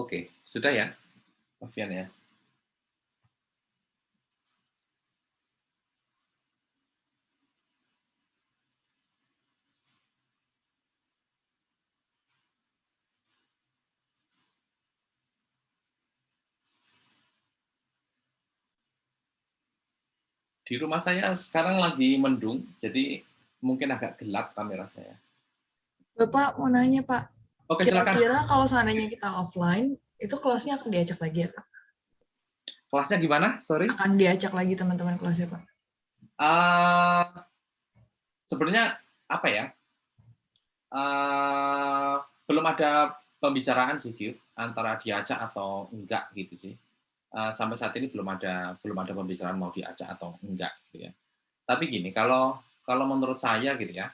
Oke, sudah ya, Novian ya? Di rumah saya sekarang lagi mendung, jadi mungkin agak gelap kamera saya. Bapak mau nanya, Pak, Oke, silakan. kira-kira kalau seandainya kita offline, itu kelasnya akan diacak lagi ya, Pak? Kelasnya gimana? Sorry. Akan diacak lagi teman-teman kelasnya, Pak? Uh, Sebenarnya apa ya? Uh, Belum ada pembicaraan sih, Gif, antara diajak atau enggak gitu sih. Sampai saat ini belum ada pembicaraan mau diajak atau enggak gitu ya. Tapi gini, kalau kalau menurut saya gitu ya,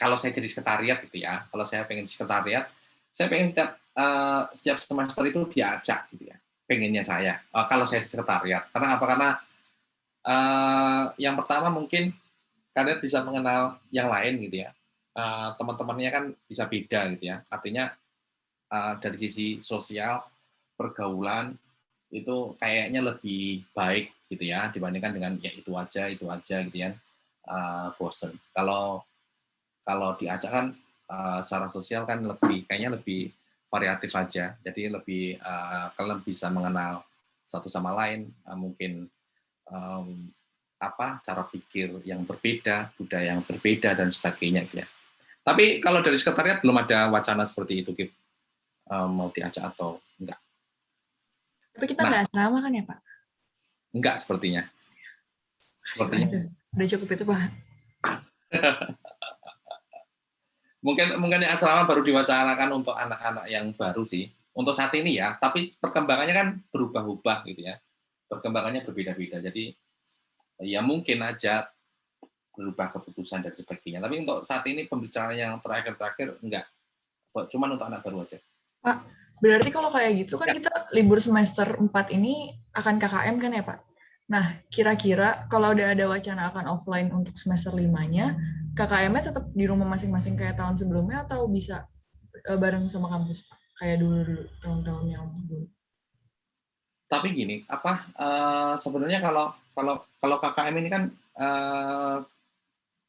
kalau saya jadi sekretariat gitu ya, kalau saya pengen sekretariat, saya pengen setiap semester itu diajak gitu ya, pengennya saya, kalau saya di sekretariat. Karena apa? Karena, yang pertama mungkin kalian bisa mengenal yang lain gitu ya, teman-temannya kan bisa beda gitu ya. Artinya, dari sisi sosial, pergaulan, itu kayaknya lebih baik gitu ya, dibandingkan dengan ya itu aja gitu ya, bosen. Kalau kalau diajak kan, secara sosial kan kayaknya lebih variatif aja. Jadi lebih, kalian bisa mengenal satu sama lain, mungkin, mmm, cara pikir yang berbeda, budaya yang berbeda dan sebagainya gitu ya. Tapi kalau dari sekretariat belum ada wacana seperti itu, Gif, mau diajak atau enggak. Tapi kita Nah, nggak asrama kan ya, Pak? enggak sepertinya. Kasih, Pak, Sepertinya itu. Udah cukup itu, Pak. mungkin mungkin yang asrama baru diwacanakan untuk anak-anak yang baru sih, untuk saat ini ya, tapi perkembangannya kan berubah-ubah gitu ya, perkembangannya berbeda-beda. Jadi, ya mungkin aja berubah keputusan dan sebagainya, tapi untuk saat ini pembicaraan yang terakhir-terakhir enggak, cuman untuk anak baru aja. Pak, berarti kalau kayak gitu kan Ya, kita libur semester 4 ini akan KKM kan ya, Pak? Nah, kira-kira kalau udah ada wacana akan offline untuk semester 5-nya, KKM-nya tetap di rumah masing-masing kayak tahun sebelumnya atau bisa bareng sama kampus, Pak? Kayak dulu-dulu, tahun-tahun yang dulu. tapi gini, sebenarnya kalau kalau kalau KKM ini kan,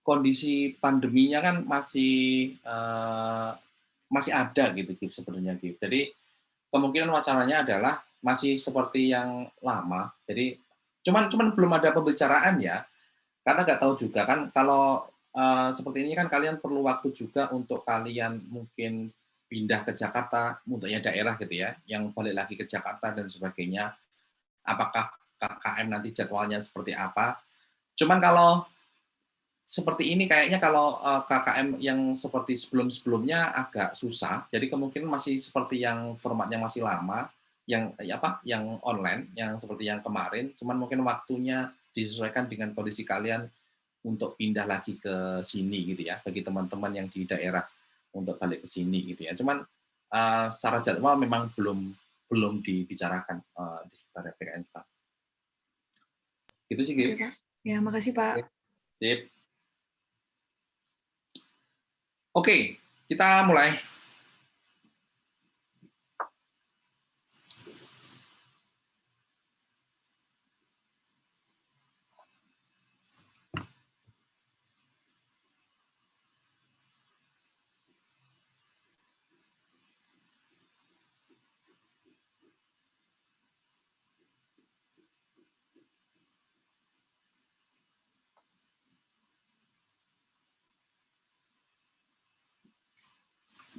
kondisi pandeminya kan masih ada gitu gitu sebenarnya gitu. Jadi kemungkinan wacananya adalah masih seperti yang lama. Jadi cuman cuman belum ada pembicaraan ya, karena nggak tahu juga kan kalau, seperti ini kan kalian perlu waktu juga untuk kalian mungkin pindah ke Jakarta, untuk yang daerah gitu ya, yang balik lagi ke Jakarta dan sebagainya. Apakah KKM nanti jadwalnya seperti apa. Cuman kalau seperti ini kayaknya kalau, KKM yang seperti sebelum-sebelumnya agak susah, jadi kemungkinan masih seperti yang formatnya masih lama, yang online, yang seperti yang kemarin, cuman mungkin waktunya disesuaikan dengan kondisi kalian untuk pindah lagi ke sini gitu ya, bagi teman-teman yang di daerah untuk balik ke sini gitu ya. Cuman, secara jadwal memang belum belum dibicarakan, di sekitar PKN Staff. Gitu sih, Oke, Gif. Pak. Ya, makasih, Pak. Oke, sip. Oke, kita mulai.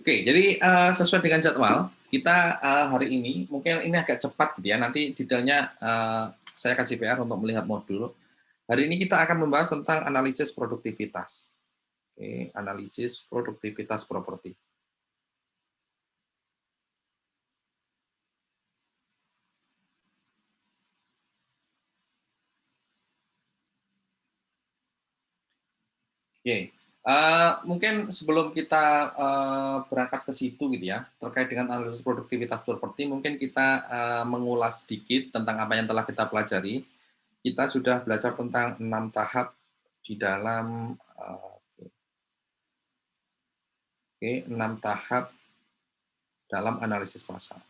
Oke, jadi, sesuai dengan jadwal, kita, hari ini mungkin ini agak cepat gitu ya, nanti detailnya, saya kasih PR untuk melihat modul. Hari ini kita akan membahas tentang analisis produktivitas. Oke, analisis produktivitas properti. Oke, mungkin sebelum kita, berangkat ke situ gitu ya, terkait dengan analisis produktivitas properti, mungkin kita, mengulas sedikit tentang apa yang telah kita pelajari. Kita sudah belajar tentang 6 tahap di dalam, oke, 6 tahap dalam analisis pasar.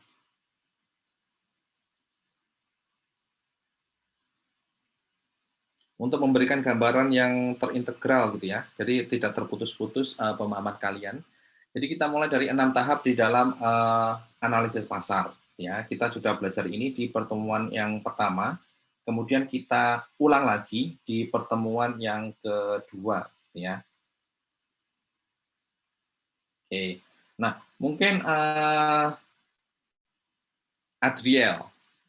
untuk memberikan gambaran yang terintegral gitu ya. Jadi tidak terputus-putus pemahaman kalian. Jadi kita mulai dari 6 tahap di dalam analisis pasar. Ya, kita sudah belajar ini di pertemuan yang pertama. Kemudian kita ulang lagi di pertemuan yang kedua, ya. Oke. Nah, mungkin Adriel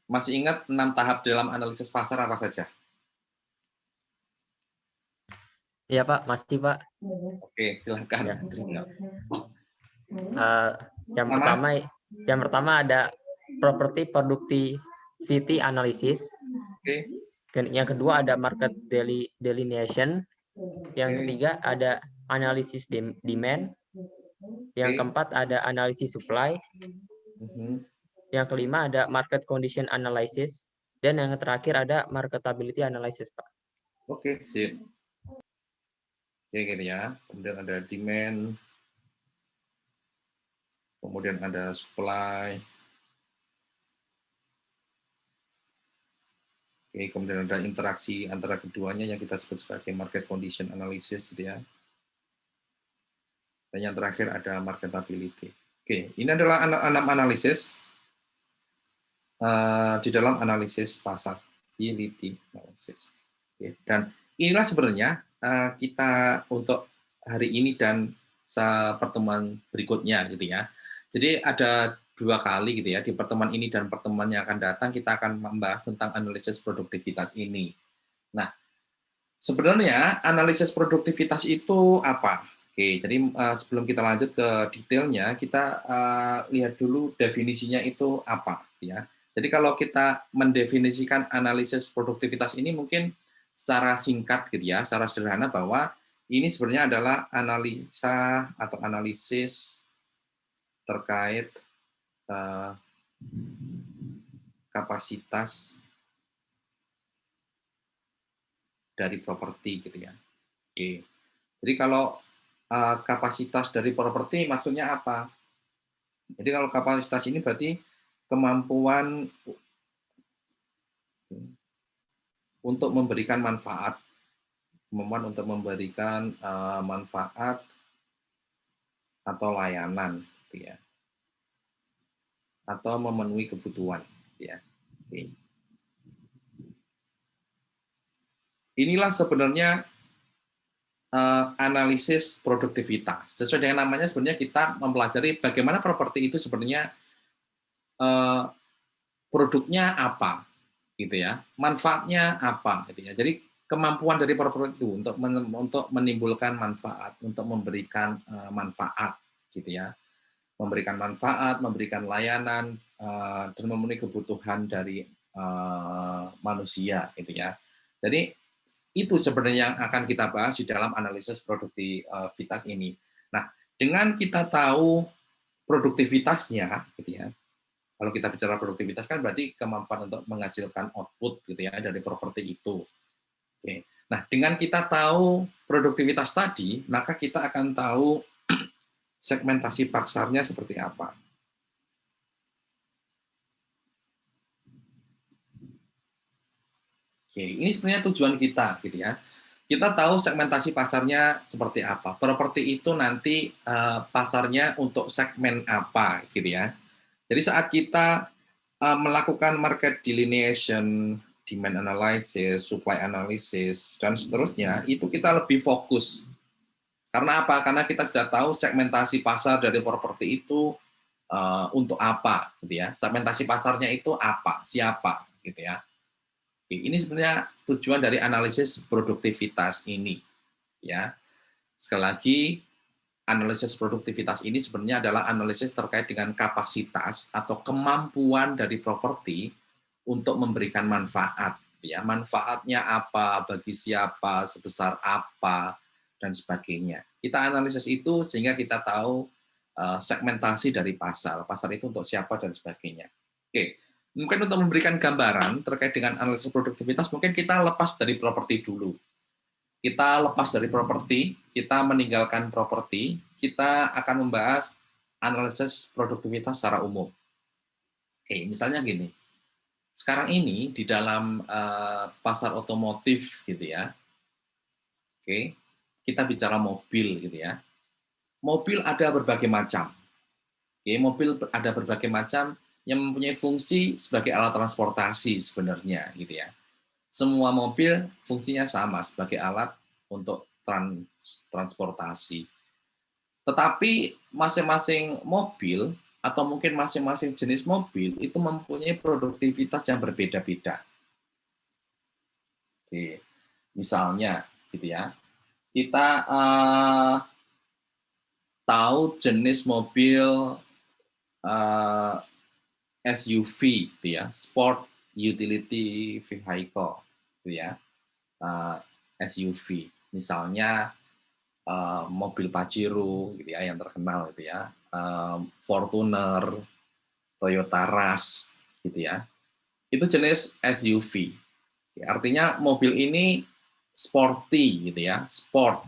masih ingat 6 tahap dalam analisis pasar apa saja? Iya Pak, masih Pak. Oke, silakan. Ya. Adriel. Yang pertama ada property productivity analysis. Oke. Yang kedua ada market delineation. Yang ketiga ada analisis demand. Yang keempat ada analisis supply. Yang kelima ada market condition analysis. Dan yang terakhir ada marketability analysis, Pak. Oke, sip. Oke, gitu ya. Kemudian ada demand. Kemudian ada supply. Oke, kemudian ada interaksi antara keduanya yang kita sebut sebagai market condition analysis, gitu ya. Dan yang terakhir ada marketability. Oke, ini adalah 6 analisis di dalam analisis pasar, ability analysis. Oke, dan inilah sebenarnya kita untuk hari ini dan pertemuan berikutnya, gitu ya. Jadi ada 2 kali gitu ya, di pertemuan ini dan pertemuan yang akan datang kita akan membahas tentang analisis produktivitas ini. Nah, sebenarnya analisis produktivitas itu apa? Oke, jadi sebelum kita lanjut ke detailnya, kita lihat dulu definisinya itu apa, ya. Jadi kalau kita mendefinisikan analisis produktivitas ini mungkin secara singkat gitu ya, secara sederhana bahwa ini sebenarnya adalah analisa atau analisis terkait kapasitas dari properti gitu ya. Oke. Jadi kalau kapasitas dari properti maksudnya apa? Jadi kalau kapasitas ini berarti kemampuan untuk memberikan manfaat, kemampuan untuk memberikan manfaat atau layanan, gitu ya, atau memenuhi kebutuhan, gitu ya. Oke. Inilah sebenarnya analisis produktivitas. Sesuai dengan namanya sebenarnya kita mempelajari bagaimana properti itu sebenarnya produknya apa, gitu ya, manfaatnya apa, gitu ya. Jadi kemampuan dari properti itu untuk menimbulkan manfaat, untuk memberikan manfaat, gitu ya, memberikan manfaat, memberikan layanan dan memenuhi kebutuhan dari manusia, gitu ya. Jadi itu sebenarnya yang akan kita bahas di dalam analisis produktivitas ini. Nah, dengan kita tahu produktivitasnya, gitu ya. Kalau kita bicara produktivitas kan berarti kemampuan untuk menghasilkan output, gitu ya, dari properti itu. Oke. Nah, dengan kita tahu produktivitas tadi, maka kita akan tahu segmentasi pasarnya seperti apa. Oke, ini sebenarnya tujuan kita, gitu ya. Kita tahu segmentasi pasarnya seperti apa. Properti itu nanti pasarnya untuk segmen apa, gitu ya. Jadi saat kita melakukan market delineation, demand analysis, supply analysis, dan seterusnya, itu kita lebih fokus. Karena apa? Karena kita sudah tahu segmentasi pasar dari properti itu untuk apa, gitu ya. Segmentasi pasarnya itu apa, siapa, gitu ya. Ini sebenarnya tujuan dari analisis produktivitas ini, ya. Sekali lagi, analisis produktivitas ini sebenarnya adalah analisis terkait dengan kapasitas atau kemampuan dari properti untuk memberikan manfaat, ya. Manfaatnya apa, bagi siapa, sebesar apa, dan sebagainya. Kita analisis itu sehingga kita tahu segmentasi dari pasar itu untuk siapa dan sebagainya. Oke. Mungkin untuk memberikan gambaran terkait dengan analisis produktivitas, mungkin kita lepas dari properti dulu. Kita lepas dari properti, kita meninggalkan properti, kita akan membahas analisis produktivitas secara umum. Oke, misalnya gini, sekarang ini di dalam pasar otomotif gitu ya, oke, kita bicara mobil gitu ya. Mobil ada berbagai macam. Oke, mobil ada berbagai macam yang mempunyai fungsi sebagai alat transportasi sebenarnya gitu ya. Semua mobil fungsinya sama sebagai alat untuk transportasi. Tetapi masing-masing mobil atau mungkin masing-masing jenis mobil itu mempunyai produktivitas yang berbeda-beda. Oke, misalnya gitu ya, kita tahu jenis mobil uh, SUV, gitu ya, Sport Utility Vehicle, gitu ya, SUV. Misalnya mobil Pajero, gitu ya, yang terkenal, gitu ya, Fortuner, Toyota Rush, gitu ya. Itu jenis SUV. Ya, artinya mobil ini sporty, gitu ya, sport.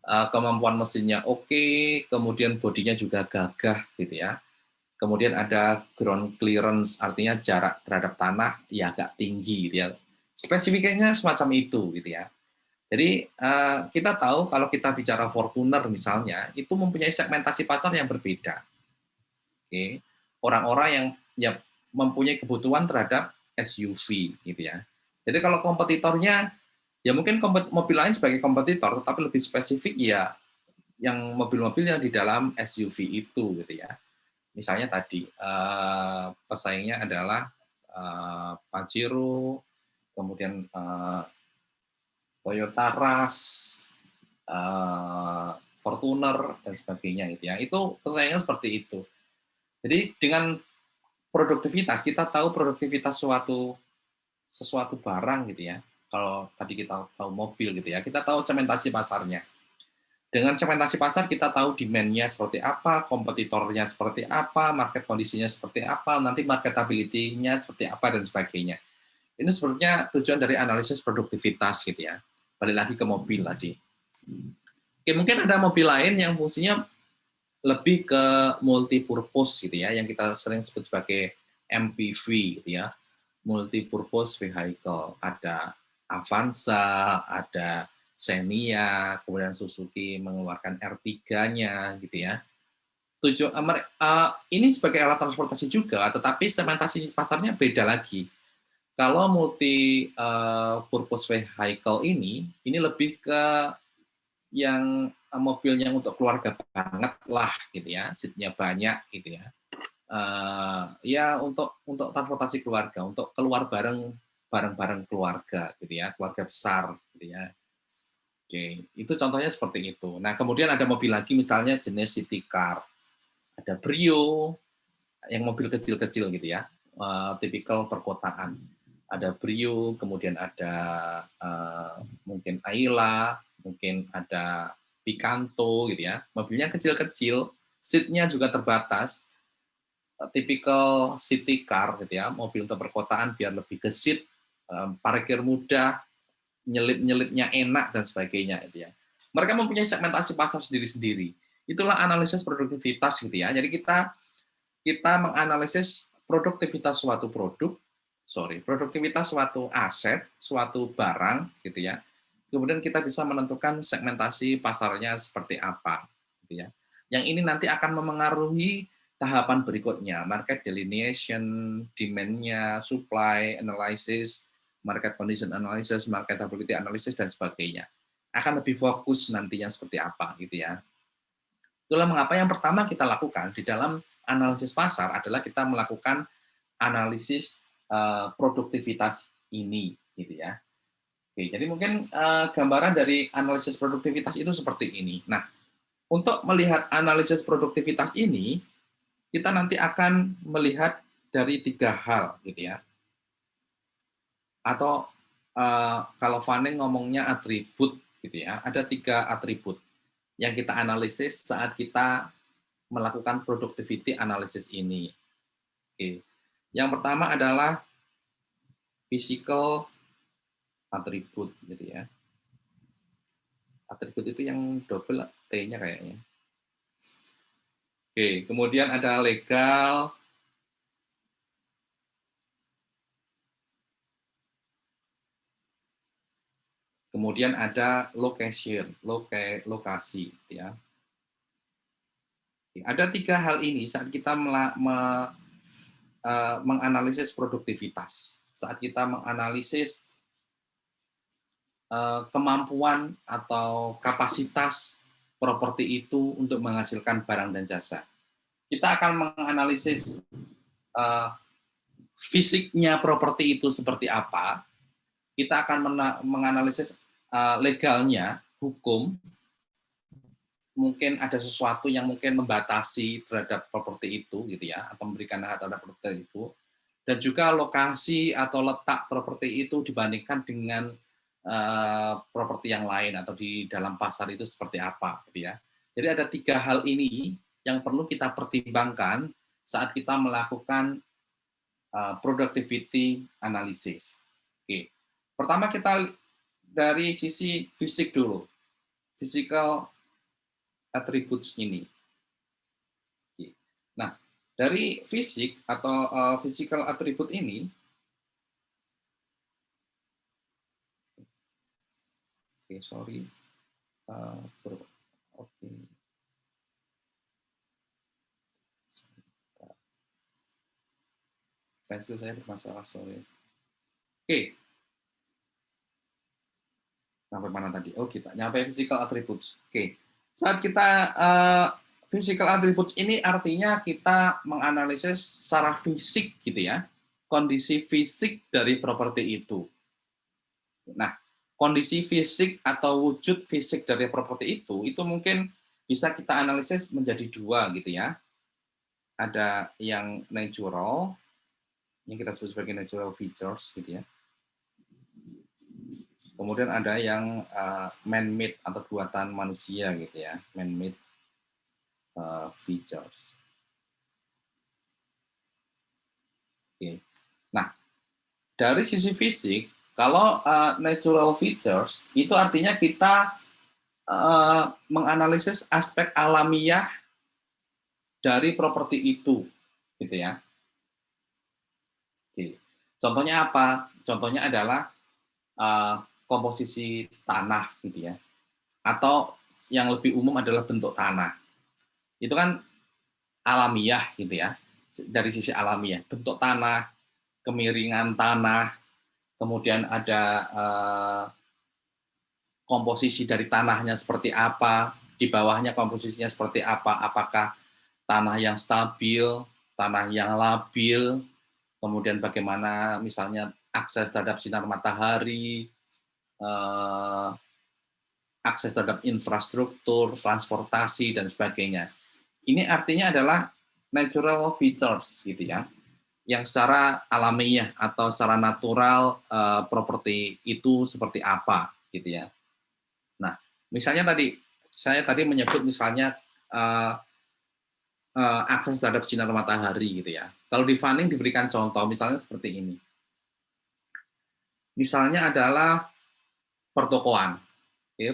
Kemampuan mesinnya oke, kemudian bodinya juga gagah, gitu ya. Kemudian ada ground clearance, artinya jarak terhadap tanah ya agak tinggi, gitu ya. Spesifikasinya semacam itu, gitu ya. Jadi kita tahu kalau kita bicara Fortuner misalnya, itu mempunyai segmentasi pasar yang berbeda. Oke, orang-orang yang ya mempunyai kebutuhan terhadap SUV, gitu ya. Jadi kalau kompetitornya, ya mungkin mobil lain sebagai kompetitor, tetapi lebih spesifik ya yang mobil-mobil yang di dalam SUV itu, gitu ya. Misalnya tadi pesaingnya adalah Pajero, kemudian Toyota Rush, Fortuner dan sebagainya gitu ya. Itu pesaingnya seperti itu. Jadi dengan produktivitas kita tahu produktivitas sesuatu barang gitu ya. Kalau tadi kita tahu mobil gitu ya, kita tahu segmentasi pasarnya. Dengan segmentasi pasar kita tahu demand-nya seperti apa, kompetitornya seperti apa, market kondisinya seperti apa, nanti marketability-nya seperti apa, dan sebagainya. Ini sebenarnya tujuan dari analisis produktivitas gitu ya. Balik lagi ke mobil tadi. Oke, mungkin ada mobil lain yang fungsinya lebih ke multi-purpose gitu ya, yang kita sering sebut sebagai MPV gitu ya, multi-purpose vehicle. Ada Avanza, ada Xenia, kemudian Suzuki mengeluarkan R3-nya gitu ya. Ini sebagai alat transportasi juga, tetapi segmentasi pasarnya beda lagi. Kalau multi purpose vehicle ini lebih ke yang mobil yang untuk keluarga banget lah gitu ya, seatnya banyak gitu ya. Ya untuk transportasi keluarga, untuk keluar bareng keluarga gitu ya, keluarga besar gitu ya. Oke, itu contohnya seperti itu. Nah, kemudian ada mobil lagi misalnya jenis city car. Ada Brio, yang mobil kecil-kecil gitu ya, tipikal perkotaan. Ada Brio, kemudian ada mungkin Ayla, mungkin ada Picanto gitu ya. Mobilnya kecil-kecil, seatnya juga terbatas, tipikal city car gitu ya, mobil untuk perkotaan biar lebih gesit, parkir mudah, nyelip-nyelipnya enak dan sebagainya gitu ya. Mereka mempunyai segmentasi pasar sendiri-sendiri. Itulah analisis produktivitas gitu ya. Jadi kita menganalisis produktivitas suatu aset, suatu barang gitu ya. Kemudian kita bisa menentukan segmentasi pasarnya seperti apa gitu ya. Yang ini nanti akan memengaruhi tahapan berikutnya, market delineation, demand-nya, supply analysis, market condition analysis, marketability analysis dan sebagainya. Akan lebih fokus nantinya seperti apa gitu ya. Itulah mengapa yang pertama kita lakukan di dalam analisis pasar adalah kita melakukan analisis produktivitas ini, gitu ya. Oke, jadi mungkin gambaran dari analisis produktivitas itu seperti ini. Nah, untuk melihat analisis produktivitas ini, kita nanti akan melihat dari 3 hal, gitu ya. Atau kalau Fanning ngomongnya atribut, gitu ya. Ada 3 atribut yang kita analisis saat kita melakukan productivity analysis ini. Oke. Yang pertama adalah physical atribut gitu ya. Atribut itu yang double T-nya kayaknya. Oke, kemudian ada legal Kemudian ada location, lokasi, gitu ya. Ada 3 hal ini saat kita menganalisis produktivitas, saat kita menganalisis kemampuan atau kapasitas properti itu untuk menghasilkan barang dan jasa. Kita akan menganalisis fisiknya properti itu seperti apa, kita akan menganalisis legalnya, hukum, mungkin ada sesuatu yang mungkin membatasi terhadap properti itu, gitu ya, atau memberikan hak terhadap properti itu, dan juga lokasi atau letak properti itu dibandingkan dengan properti yang lain atau di dalam pasar itu seperti apa, gitu ya. Jadi ada 3 hal ini yang perlu kita pertimbangkan saat kita melakukan productivity analysis. Oke. Pertama kita dari sisi fisik dulu, physical attributes ini. Oke. Nah, dari fisik atau physical attribute ini, oke, sorry, oke. File saya bermasalah, sorry. Oke. Sampai mana tadi? Oh, kita nyampe physical attributes. Oke. Saat kita physical attributes ini artinya kita menganalisis secara fisik gitu ya, kondisi fisik dari properti itu. Nah, kondisi fisik atau wujud fisik dari properti itu mungkin bisa kita analisis menjadi 2 gitu ya. Ada yang natural, yang kita sebut sebagai natural features gitu ya. Kemudian ada yang man-made atau buatan manusia gitu ya, man-made features. Oke. Nah, dari sisi fisik, kalau natural features itu artinya kita menganalisis aspek alamiah dari properti itu, gitu ya. Oke. Contohnya apa? Contohnya adalah komposisi tanah, gitu ya. Atau yang lebih umum adalah bentuk tanah. Itu kan alamiah, gitu ya. Dari sisi alamiah, bentuk tanah, kemiringan tanah, kemudian ada komposisi dari tanahnya seperti apa, di bawahnya komposisinya seperti apa, apakah tanah yang stabil, tanah yang labil, kemudian bagaimana misalnya akses terhadap sinar matahari, akses terhadap infrastruktur, transportasi, dan sebagainya. Ini artinya adalah natural features, gitu ya, yang secara alamiah atau secara natural properti itu seperti apa, gitu ya. Nah, misalnya saya tadi menyebut misalnya akses terhadap sinar matahari, gitu ya. Kalau di Fanning diberikan contoh, misalnya seperti ini. Misalnya adalah pertokoan,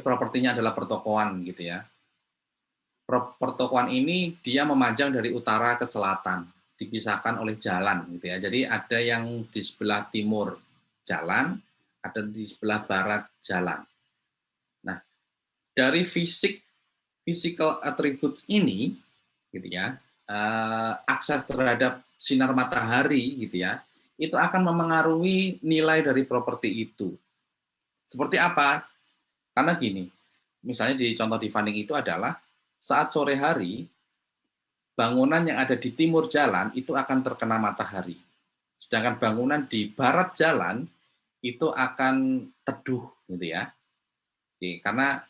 propertinya adalah pertokoan, gitu ya. Pertokoan ini dia memanjang dari utara ke selatan, dipisahkan oleh jalan, gitu ya. Jadi ada yang di sebelah timur jalan, ada di sebelah barat jalan. Nah, dari physical attributes ini, gitu ya, akses terhadap sinar matahari, gitu ya, itu akan memengaruhi nilai dari properti itu. Seperti apa? Karena gini, misalnya di contoh di Fanning itu adalah saat sore hari, bangunan yang ada di timur jalan itu akan terkena matahari. Sedangkan bangunan di barat jalan itu akan teduh, gitu ya. Oke, karena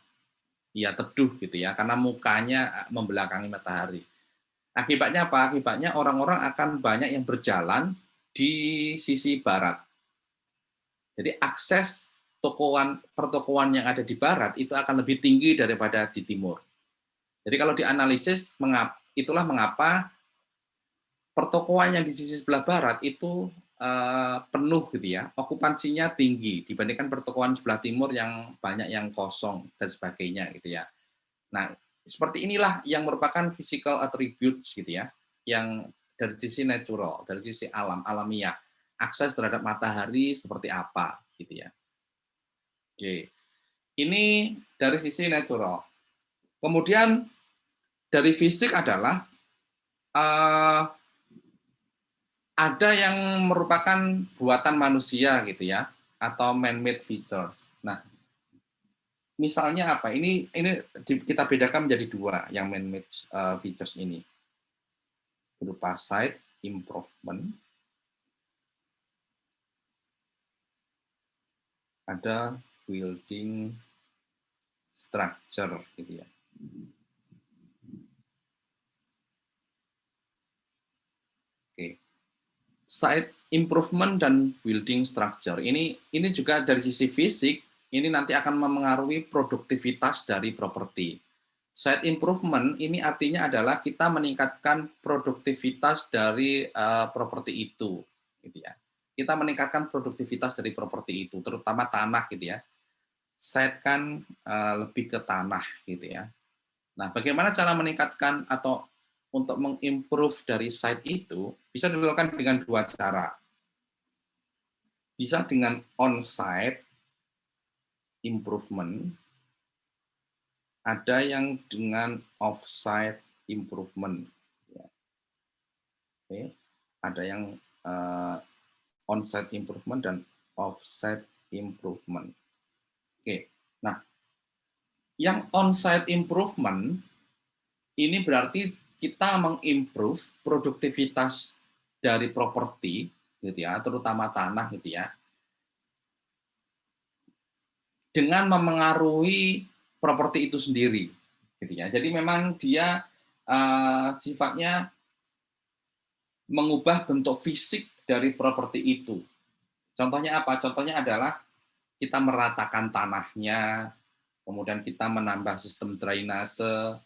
ya teduh gitu ya, karena mukanya membelakangi matahari. Akibatnya apa? Akibatnya orang-orang akan banyak yang berjalan di sisi barat. Jadi akses pertokoan yang ada di barat itu akan lebih tinggi daripada di timur. Jadi kalau dianalisis, itulah mengapa pertokoan yang di sisi sebelah barat itu penuh gitu ya, okupansinya tinggi dibandingkan pertokoan sebelah timur yang banyak yang kosong dan sebagainya gitu ya. Nah, seperti inilah yang merupakan physical attributes gitu ya, yang dari sisi natural, dari sisi alamiah, akses terhadap matahari seperti apa gitu ya. Oke. Ini dari sisi natural. Kemudian dari fisik adalah ada yang merupakan buatan manusia gitu ya, atau man-made features. Nah, misalnya apa? Ini kita bedakan menjadi dua yang man-made features ini, berupa site improvement, ada building structure gitu ya. Oke. Site improvement dan building structure. Ini juga dari sisi fisik, ini nanti akan memengaruhi produktivitas dari properti. Site improvement ini artinya adalah kita meningkatkan produktivitas dari properti itu, gitu ya. Kita meningkatkan produktivitas dari properti itu, terutama tanah, gitu ya. Site kan lebih ke tanah, gitu ya. Nah, bagaimana cara meningkatkan atau untuk mengimprove dari site itu bisa dilakukan dengan dua cara. Bisa dengan on-site improvement, ada yang dengan off-site improvement. Oke, ada yang on-site improvement dan off-site improvement. Oke, nah yang on-site improvement ini berarti kita mengimprove produktivitas dari properti, gitu ya, terutama tanah, gitu ya, dengan memengaruhi properti itu sendiri, gitu ya. Jadi memang dia sifatnya mengubah bentuk fisik dari properti itu. Contohnya apa? Contohnya adalah kita meratakan tanahnya, kemudian kita menambah sistem drainase,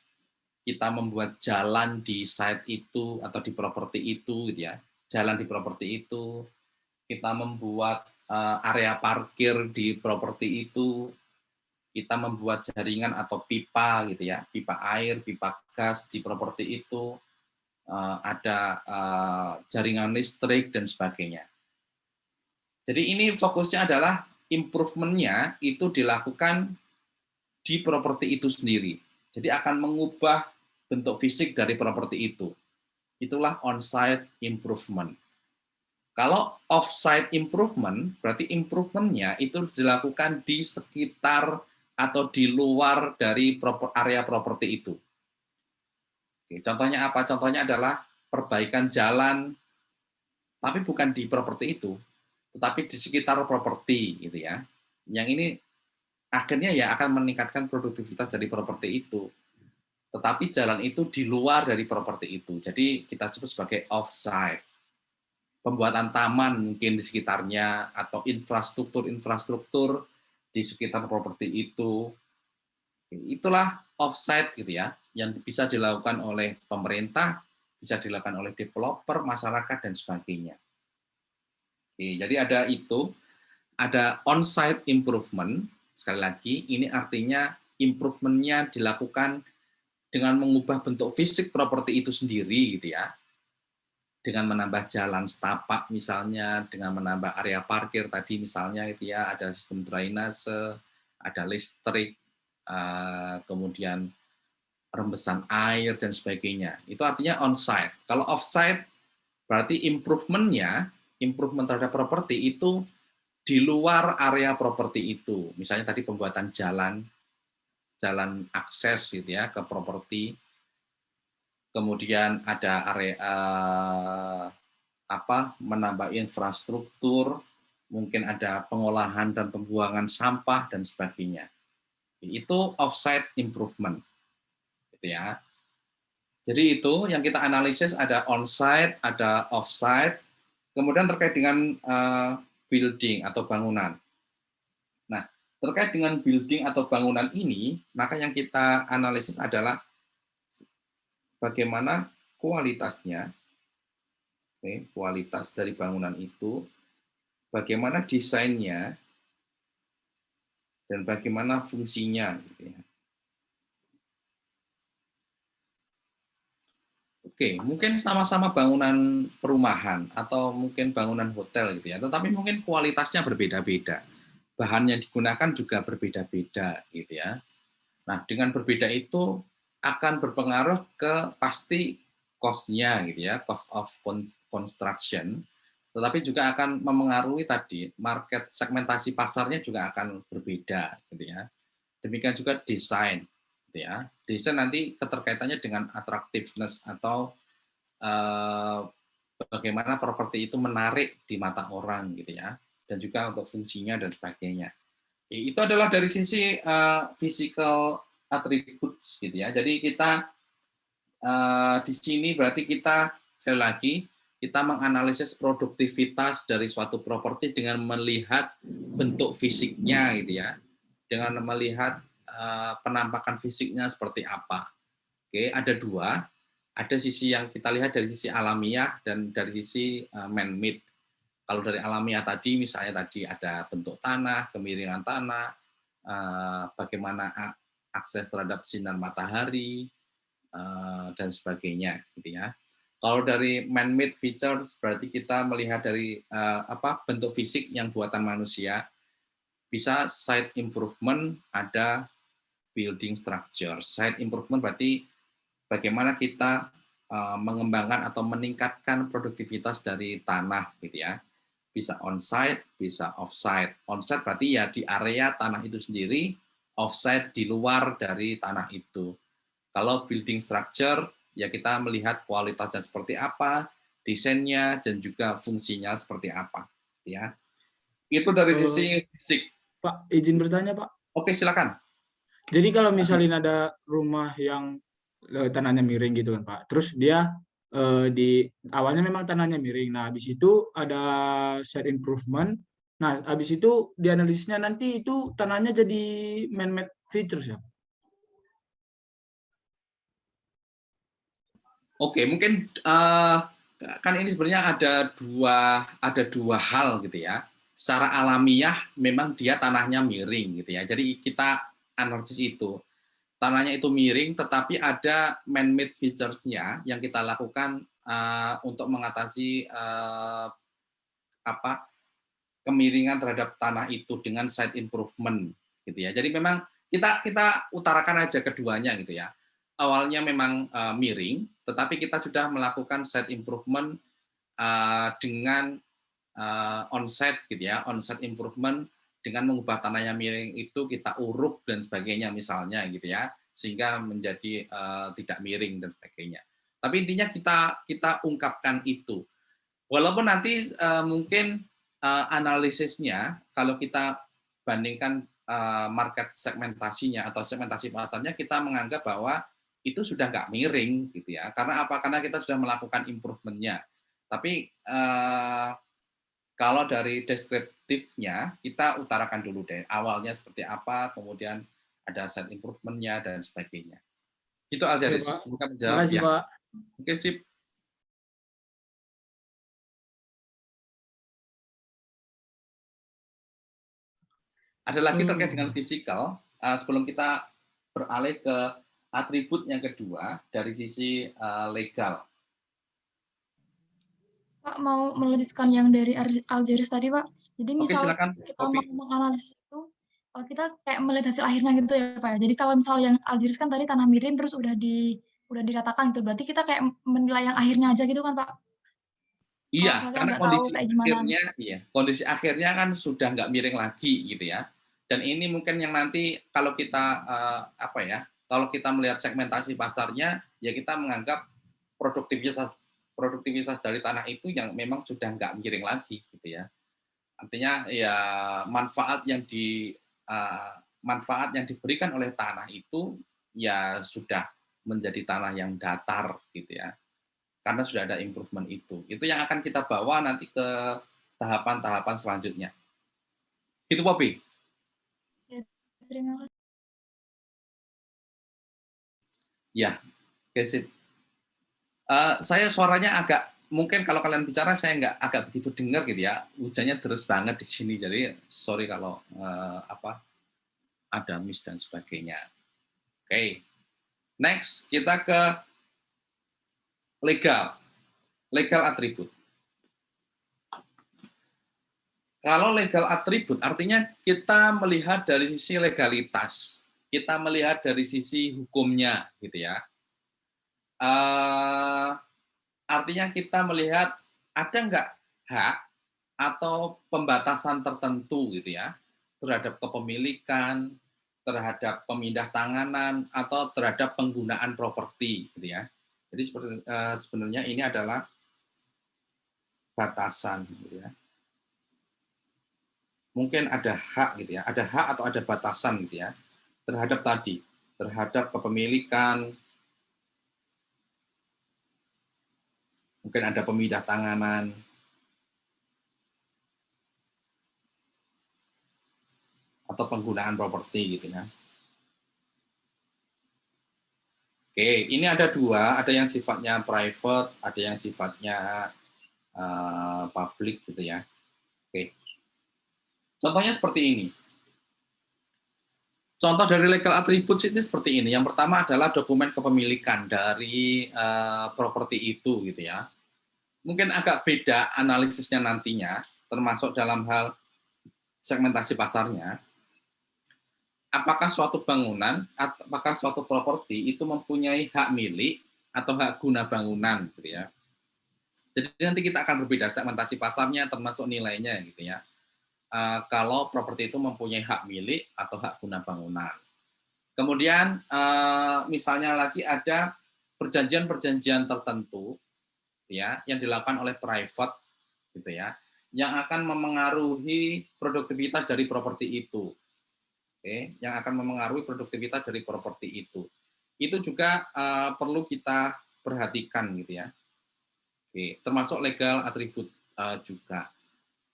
kita membuat jalan di site itu atau di properti itu, gitu ya. Jalan di properti itu, kita membuat area parkir di properti itu, kita membuat jaringan atau pipa, gitu ya, pipa air, pipa gas di properti itu, ada jaringan listrik dan sebagainya. Jadi ini fokusnya adalah improvement-nya itu dilakukan di properti itu sendiri. Jadi akan mengubah bentuk fisik dari properti itu. Itulah on-site improvement. Kalau off-site improvement, berarti improvement-nya itu dilakukan di sekitar atau di luar dari area properti itu. Oke, contohnya apa? Contohnya adalah perbaikan jalan, tapi bukan di properti itu, tetapi di sekitar properti, gitu ya. Yang ini akhirnya ya akan meningkatkan produktivitas dari properti itu. Tetapi jalan itu di luar dari properti itu. Jadi kita sebut sebagai off-site. Pembuatan taman mungkin di sekitarnya, atau infrastruktur di sekitar properti itu. Itulah off-site gitu ya, yang bisa dilakukan oleh pemerintah, bisa dilakukan oleh developer, masyarakat, dan sebagainya. Oke, jadi ada itu, ada on-site improvement, sekali lagi, ini artinya improvement-nya dilakukan dengan mengubah bentuk fisik properti itu sendiri, gitu ya, dengan menambah jalan setapak misalnya, dengan menambah area parkir tadi misalnya, gitu ya, ada sistem drainase, ada listrik, kemudian rembesan air dan sebagainya. Itu artinya on-site. Kalau off-site berarti improvement terhadap properti itu di luar area properti itu. Misalnya tadi pembuatan jalan akses gitu ya ke properti. Kemudian ada area menambah infrastruktur, mungkin ada pengolahan dan pembuangan sampah dan sebagainya. Itu off-site improvement. Gitu ya. Jadi itu yang kita analisis, ada on-site, ada off-site, kemudian terkait dengan building atau bangunan. Nah, terkait dengan building atau bangunan ini, maka yang kita analisis adalah bagaimana kualitasnya, kualitas dari bangunan itu, bagaimana desainnya, dan bagaimana fungsinya. Gitu ya. Oke, mungkin sama-sama bangunan perumahan atau mungkin bangunan hotel gitu ya, tetapi mungkin kualitasnya berbeda-beda. bahan yang digunakan juga berbeda-beda gitu ya. Nah, dengan berbeda itu akan berpengaruh ke pasti cost-nya gitu ya, cost of construction, tetapi juga akan memengaruhi tadi market segmentasi pasarnya juga akan berbeda gitu ya. Demikian juga desain gitu ya. Desain nanti keterkaitannya dengan attractiveness atau bagaimana properti itu menarik di mata orang gitu ya, dan juga untuk fungsinya dan sebagainya. Itu adalah dari sisi physical attributes gitu ya. Jadi kita di sini berarti kita sekali lagi kita menganalisis produktivitas dari suatu properti dengan melihat bentuk fisiknya gitu ya, dengan melihat penampakan fisiknya seperti apa. Oke, ada dua. Ada sisi yang kita lihat dari sisi alamiah dan dari sisi man-made. Kalau dari alamiah tadi, misalnya tadi ada bentuk tanah, kemiringan tanah, bagaimana akses terhadap sinar matahari, dan sebagainya, gitu ya. Kalau dari man-made features, berarti kita melihat dari bentuk fisik yang buatan manusia, bisa site improvement, ada building structure. Site improvement berarti bagaimana kita mengembangkan atau meningkatkan produktivitas dari tanah gitu ya. Bisa on-site, bisa off-site. On-site berarti ya di area tanah itu sendiri, off-site di luar dari tanah itu. Kalau building structure, ya kita melihat kualitasnya seperti apa, desainnya, dan juga fungsinya seperti apa. Ya, itu dari sisi fisik. Pak, izin bertanya, Pak. Oke, silakan. Jadi kalau misalnya ada rumah yang tanahnya miring gitu kan, Pak. Terus dia di awalnya memang tanahnya miring. Nah, habis itu ada site improvement. Nah, habis itu dianalisisnya nanti itu tanahnya jadi man-made features ya. Oke, mungkin kan ini sebenarnya ada dua hal gitu ya. Secara alamiah memang dia tanahnya miring gitu ya. Jadi kita analisis itu. Tanahnya itu miring, tetapi ada man-made features-nya yang kita lakukan untuk mengatasi kemiringan terhadap tanah itu dengan site improvement gitu ya. Jadi memang kita utarakan aja keduanya gitu ya. Awalnya memang miring, tetapi kita sudah melakukan site improvement dengan on-site gitu ya, on-site improvement dengan mengubah tanah yang miring itu kita uruk dan sebagainya misalnya gitu ya, sehingga menjadi tidak miring dan sebagainya. Tapi intinya kita ungkapkan itu. Walaupun nanti mungkin analisisnya kalau kita bandingkan market segmentasinya atau segmentasi pasarnya, kita menganggap bahwa itu sudah nggak miring gitu ya. Karena apa? Karena kita sudah melakukan improvement-nya. Tapi kalau dari deskriptifnya, kita utarakan dulu deh, awalnya seperti apa, kemudian ada set improvement-nya, dan sebagainya. Itu Aljaris, semoga menjawab ya. Pak. Oke, sip. Ada lagi terkait dengan fisikal, sebelum kita beralih ke atribut yang kedua, dari sisi legal. Pak, mau melanjutkan yang dari Aljaris tadi, Pak. Jadi misal kita mau menganalisis itu, kita kayak melihat hasil akhirnya gitu ya, Pak. Jadi kalau misal yang Aljaris kan tadi tanah miring terus udah diratakan gitu, berarti kita kayak menilai yang akhirnya aja gitu kan, Pak? Iya, karena kondisi akhirnya kan sudah nggak miring lagi gitu ya. Dan ini mungkin yang nanti kalau kita kalau kita melihat segmentasi pasarnya, ya kita menganggap produktivitas dari tanah itu yang memang sudah nggak miring lagi gitu ya. Artinya ya manfaat yang diberikan oleh tanah itu ya sudah menjadi tanah yang datar gitu ya. Karena sudah ada improvement itu. Itu yang akan kita bawa nanti ke tahapan-tahapan selanjutnya. Gitu, Poppy. Ya, terima kasih. Ya, oke, sip. Saya suaranya agak, mungkin kalau kalian bicara saya nggak agak begitu dengar gitu ya. Hujannya terus banget di sini, jadi sorry kalau ada miss dan sebagainya. Oke. Next, kita ke legal atribut. Kalau legal atribut artinya kita melihat dari sisi legalitas, kita melihat dari sisi hukumnya, gitu ya. Artinya kita melihat ada nggak hak atau pembatasan tertentu, gitu ya, terhadap kepemilikan, terhadap pemindah tanganan, atau terhadap penggunaan properti, gitu ya. Jadi sebenarnya ini adalah batasan, gitu ya. Mungkin ada hak gitu ya, ada hak atau ada batasan gitu ya terhadap tadi, terhadap kepemilikan, mungkin ada pemindah tanganan, atau penggunaan properti gitu ya. Oke, ini ada dua, ada yang sifatnya private, ada yang sifatnya public gitu ya. Oke, contohnya seperti ini. Contoh dari legal attributes ini seperti ini. Yang pertama adalah dokumen kepemilikan dari properti itu gitu ya. Mungkin agak beda analisisnya nantinya, termasuk dalam hal segmentasi pasarnya. Apakah suatu bangunan, apakah suatu properti itu mempunyai hak milik atau hak guna bangunan gitu ya. Jadi nanti kita akan berbeda segmentasi pasarnya termasuk nilainya gitu ya. Kalau properti itu mempunyai hak milik atau hak guna bangunan. Kemudian misalnya lagi ada perjanjian-perjanjian tertentu ya yang dilakukan oleh private gitu ya, yang akan memengaruhi produktivitas dari properti itu. Oke, yang akan memengaruhi produktivitas dari properti itu. Itu juga perlu kita perhatikan gitu ya. Oke, termasuk legal atribut juga.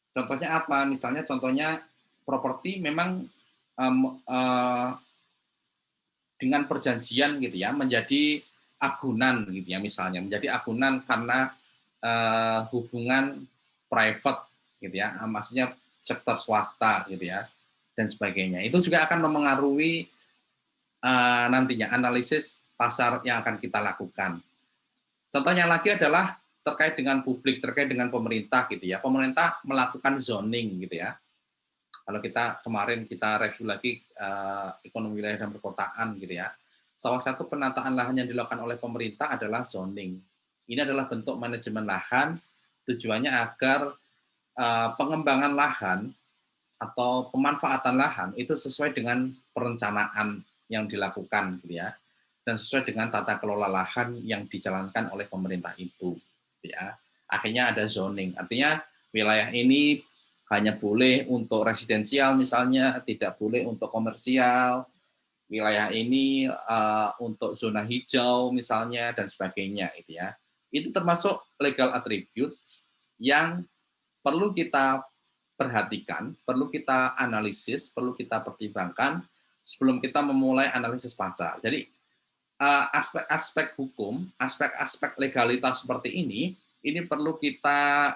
Contohnya apa? Misalnya contohnya properti memang dengan perjanjian gitu ya menjadi agunan gitu ya, misalnya menjadi agunan karena hubungan private gitu ya, maksudnya sektor swasta gitu ya dan sebagainya. Itu juga akan memengaruhi nantinya analisis pasar yang akan kita lakukan. Contohnya lagi adalah terkait dengan publik, terkait dengan pemerintah gitu ya. Pemerintah melakukan zoning gitu ya. Kalau kita kemarin kita review lagi ekonomi wilayah dan perkotaan gitu ya. Salah satu penataan lahan yang dilakukan oleh pemerintah adalah zoning. Ini adalah bentuk manajemen lahan, tujuannya agar pengembangan lahan atau pemanfaatan lahan itu sesuai dengan perencanaan yang dilakukan gitu ya. Dan sesuai dengan tata kelola lahan yang dijalankan oleh pemerintah itu ya. Akhirnya ada zoning, artinya wilayah ini hanya boleh untuk residensial misalnya, tidak boleh untuk komersial, wilayah ini untuk zona hijau misalnya dan sebagainya itu ya. Itu termasuk legal attributes yang perlu kita perhatikan, perlu kita analisis, perlu kita pertimbangkan sebelum kita memulai analisis pasar. Jadi aspek-aspek hukum, aspek-aspek legalitas seperti ini perlu kita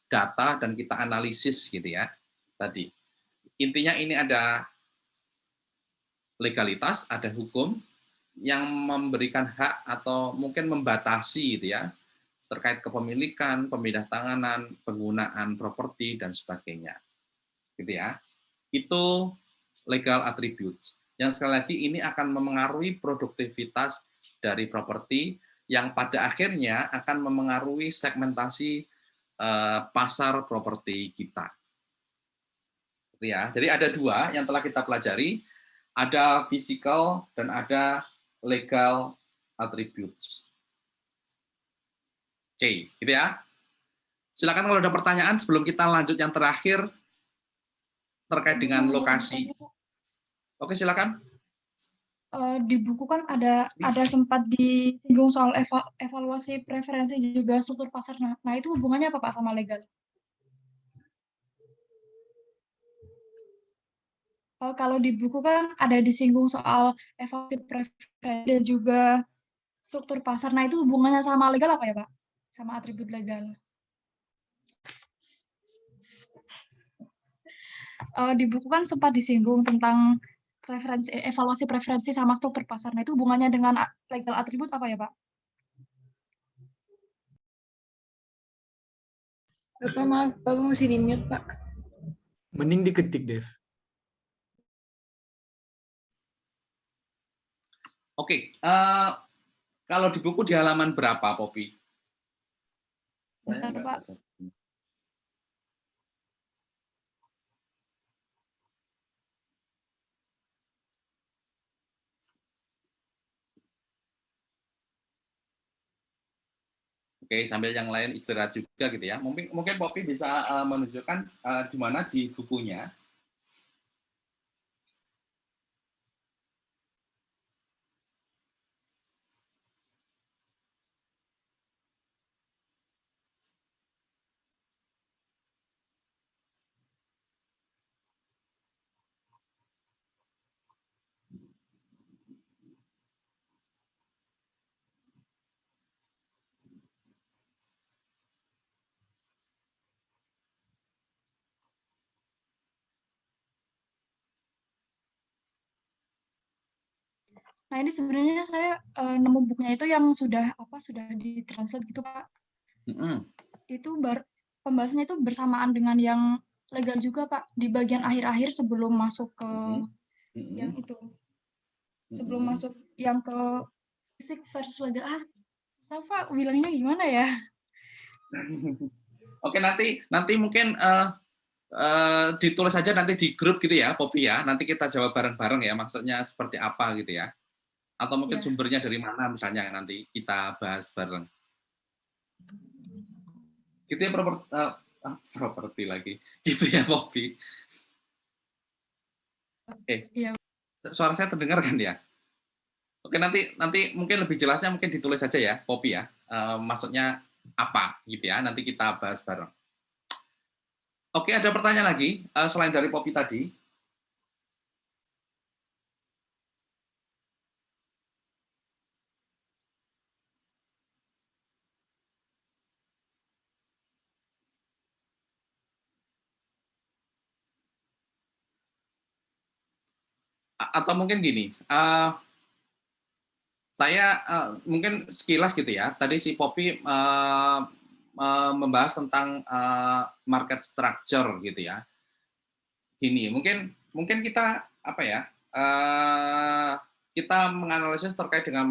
data dan kita analisis gitu ya. Tadi intinya ini ada legalitas, ada hukum yang memberikan hak atau mungkin membatasi gitu ya terkait kepemilikan, pemindah tanganan, penggunaan properti dan sebagainya. Gitu ya. Itu legal attributes. Yang sekali lagi ini akan memengaruhi produktivitas dari properti yang pada akhirnya akan memengaruhi segmentasi pasar properti kita. Ya, jadi ada dua yang telah kita pelajari, ada physical dan ada legal attributes. Oke, gitu ya. Silakan kalau ada pertanyaan sebelum kita lanjut yang terakhir terkait dengan lokasi. Oke, silakan. Di buku kan ada sempat disinggung soal evaluasi preferensi juga struktur pasar. Nah, itu hubungannya apa Pak sama legal? Kalau di buku kan ada disinggung soal evaluasi preferensi dan juga struktur pasar. Nah, itu hubungannya sama legal apa ya Pak? Sama atribut legal. Di buku kan sempat disinggung tentang evaluasi preferensi sama struktur pasar. Nah, itu hubungannya dengan legal atribut apa ya, Pak? Bapak maaf, Bapak masih di mute, Pak. Mending diketik, Dev. Oke, kalau di buku di halaman berapa, Poppy? Bentar, Pak. Oke, sambil yang lain istirahat juga gitu ya. Mungkin Poppy bisa menunjukkan di mana di bukunya. Nah, ini sebenarnya saya nemu bukunya itu yang sudah ditranslate gitu, Pak. Itu pembahasannya itu bersamaan dengan yang legal juga, Pak. Di bagian akhir-akhir sebelum masuk ke yang itu. Sebelum masuk yang ke fisik versus legal. Susah, Pak. Bilangnya gimana ya? Oke, nanti mungkin ditulis aja nanti di grup gitu ya, Poppy ya. Nanti kita jawab bareng-bareng ya, maksudnya seperti apa gitu ya. Atau mungkin sumbernya dari mana misalnya nanti kita bahas bareng. Gitu ya, properti lagi. Gitu ya, Poppy. Suara saya terdengar kan ya? Oke, nanti mungkin lebih jelasnya mungkin ditulis saja ya, Poppy ya. Maksudnya apa gitu ya, nanti kita bahas bareng. Oke, ada pertanyaan lagi selain dari Poppy tadi? Atau mungkin gini, saya mungkin sekilas gitu ya. Tadi si Poppy membahas tentang market structure gitu ya. Gini, mungkin kita apa ya? Kita menganalisis terkait dengan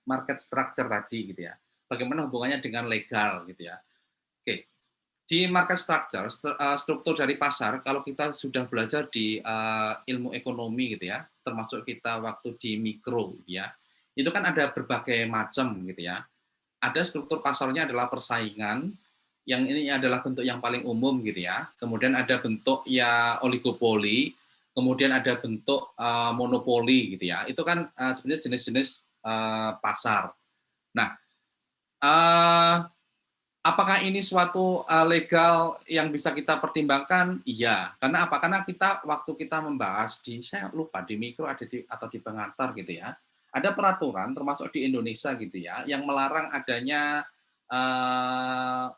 market structure tadi gitu ya. Bagaimana hubungannya dengan legal gitu ya. Oke. Di market structure, struktur dari pasar, kalau kita sudah belajar di ilmu ekonomi gitu ya, termasuk kita waktu di mikro gitu ya, itu kan ada berbagai macam gitu ya. Ada struktur pasarnya adalah persaingan, yang ini adalah bentuk yang paling umum gitu ya. Kemudian ada bentuk ya oligopoli, kemudian ada bentuk monopoli gitu ya. Itu kan sebenarnya jenis-jenis pasar. Nah, apakah ini suatu legal yang bisa kita pertimbangkan? Iya. Karena apa? Karena waktu kita membahas saya lupa di mikro atau di pengantar gitu ya, ada peraturan termasuk di Indonesia gitu ya, yang melarang adanya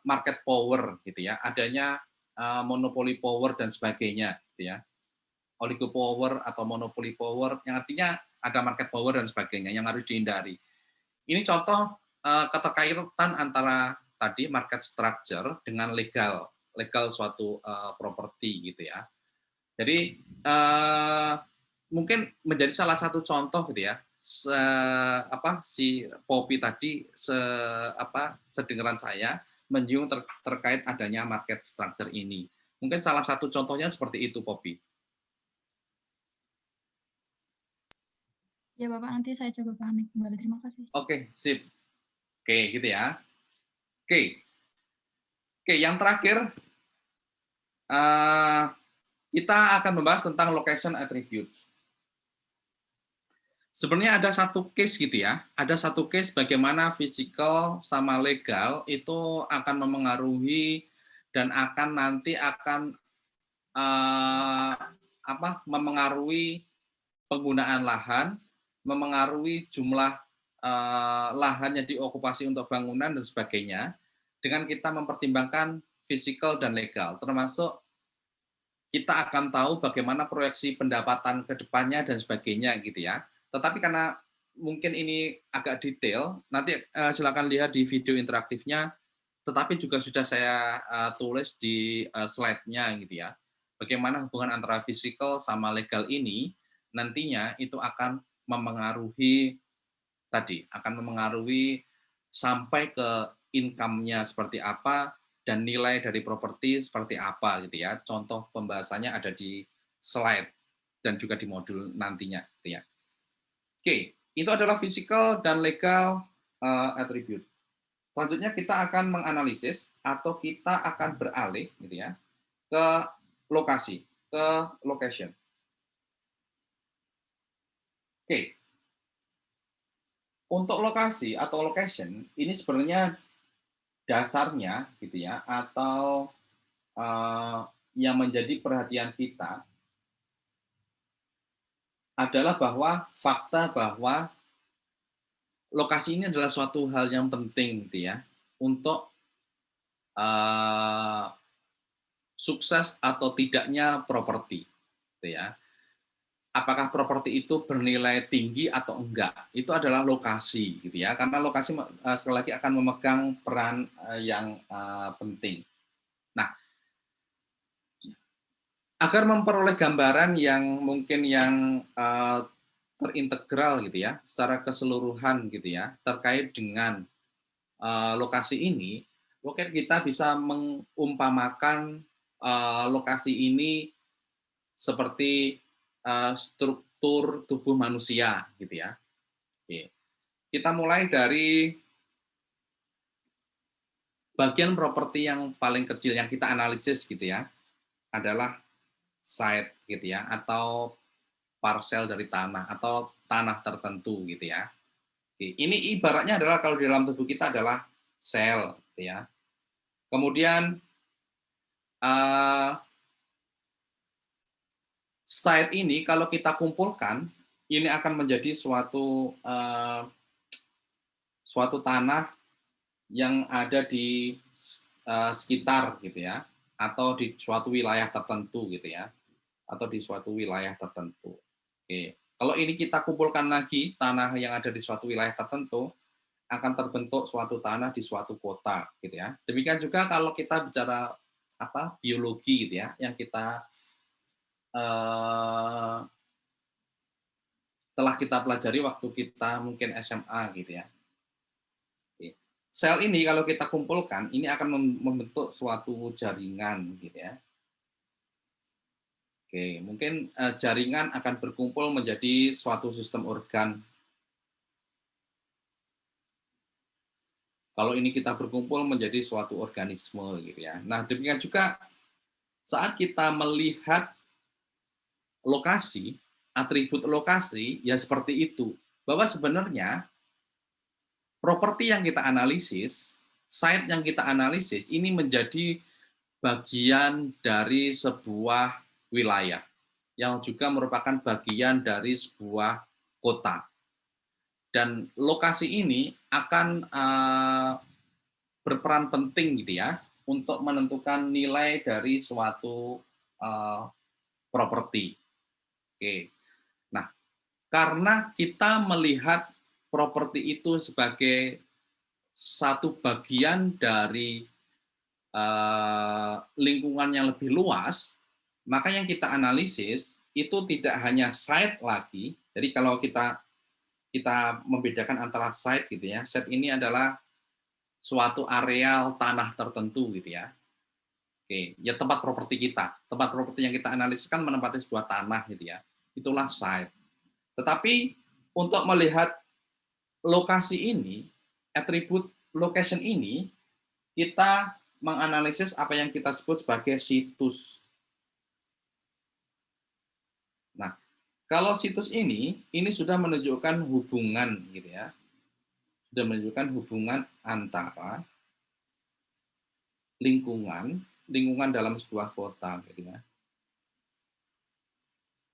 market power gitu ya, adanya monopoli power dan sebagainya gitu ya. Oligopower atau monopoli power yang artinya ada market power dan sebagainya yang harus dihindari. Ini contoh keterkaitan antara tadi market structure dengan legal suatu properti gitu ya. Jadi mungkin menjadi salah satu contoh gitu ya. Si Poppy tadi sedengaran saya menyinggung terkait adanya market structure ini. Mungkin salah satu contohnya seperti itu, Poppy. Ya, Bapak, nanti saya coba pahami kembali. Terima kasih. Oke, sip. Oke, gitu ya. Oke, yang terakhir kita akan membahas tentang location attributes. Sebenarnya ada satu case gitu ya, ada satu case bagaimana physical sama legal itu akan memengaruhi dan nanti akan memengaruhi penggunaan lahan, memengaruhi jumlah lahan yang diokupasi untuk bangunan dan sebagainya, dengan kita mempertimbangkan physical dan legal, termasuk kita akan tahu bagaimana proyeksi pendapatan ke depannya dan sebagainya gitu ya. Tetapi karena mungkin ini agak detail, nanti silakan lihat di video interaktifnya tetapi juga sudah saya tulis di slide-nya gitu ya. Bagaimana hubungan antara physical sama legal ini nantinya itu akan memengaruhi sampai ke income-nya seperti apa dan nilai dari properti seperti apa gitu ya. Contoh pembahasannya ada di slide dan juga di modul nantinya gitu ya. Oke, itu adalah physical dan legal attribute. Selanjutnya kita akan menganalisis atau kita akan beralih gitu ya ke lokasi, ke location. Oke. Untuk lokasi atau location ini sebenarnya dasarnya gitu ya atau yang menjadi perhatian kita adalah fakta bahwa lokasi ini adalah suatu hal yang penting gitu ya untuk sukses atau tidaknya properti gitu ya. Apakah properti itu bernilai tinggi atau enggak, itu adalah lokasi gitu ya, karena lokasi sekali lagi akan memegang peran yang penting. Nah, agar memperoleh gambaran yang mungkin yang terintegral gitu ya, secara keseluruhan gitu ya, terkait dengan lokasi ini, mungkin kita bisa mengumpamakan lokasi ini seperti struktur tubuh manusia gitu ya. Oke. Kita mulai dari bagian properti yang paling kecil yang kita analisis gitu ya, adalah site gitu ya, atau parcel dari tanah atau tanah tertentu gitu ya. Oke. Ini ibaratnya adalah kalau di dalam tubuh kita adalah sel gitu ya. Kemudian site ini kalau kita kumpulkan, ini akan menjadi suatu tanah yang ada di sekitar gitu ya, atau di suatu wilayah tertentu gitu ya, atau di suatu wilayah tertentu. Oke. Kalau ini kita kumpulkan lagi tanah yang ada di suatu wilayah tertentu, akan terbentuk suatu tanah di suatu kota gitu ya. Demikian juga kalau kita bicara biologi gitu ya, yang kita telah kita pelajari waktu kita mungkin SMA gitu ya. Sel ini kalau kita kumpulkan, ini akan membentuk suatu jaringan gitu ya. Oke, mungkin jaringan akan berkumpul menjadi suatu sistem organ. Kalau ini kita berkumpul menjadi suatu organisme gitu ya. Nah, demikian juga saat kita melihat lokasi, atribut lokasi, ya seperti itu. Bahwa sebenarnya properti yang kita analisis, site yang kita analisis, ini menjadi bagian dari sebuah wilayah, yang juga merupakan bagian dari sebuah kota. Dan lokasi ini akan berperan penting gitu ya, untuk menentukan nilai dari suatu properti. Oke. Nah, karena kita melihat properti itu sebagai satu bagian dari lingkungan yang lebih luas, maka yang kita analisis itu tidak hanya site lagi. Jadi kalau kita membedakan antara site gitu ya, site ini adalah suatu areal tanah tertentu gitu ya. Oke, ya tempat properti kita. Tempat properti yang kita analisis kan menempati sebuah tanah gitu ya. Itulah site. Tetapi untuk melihat lokasi ini, atribut location ini, kita menganalisis apa yang kita sebut sebagai situs. Nah, kalau situs ini sudah menunjukkan hubungan gitu ya. Sudah menunjukkan hubungan antara lingkungan dalam sebuah kota gitu ya.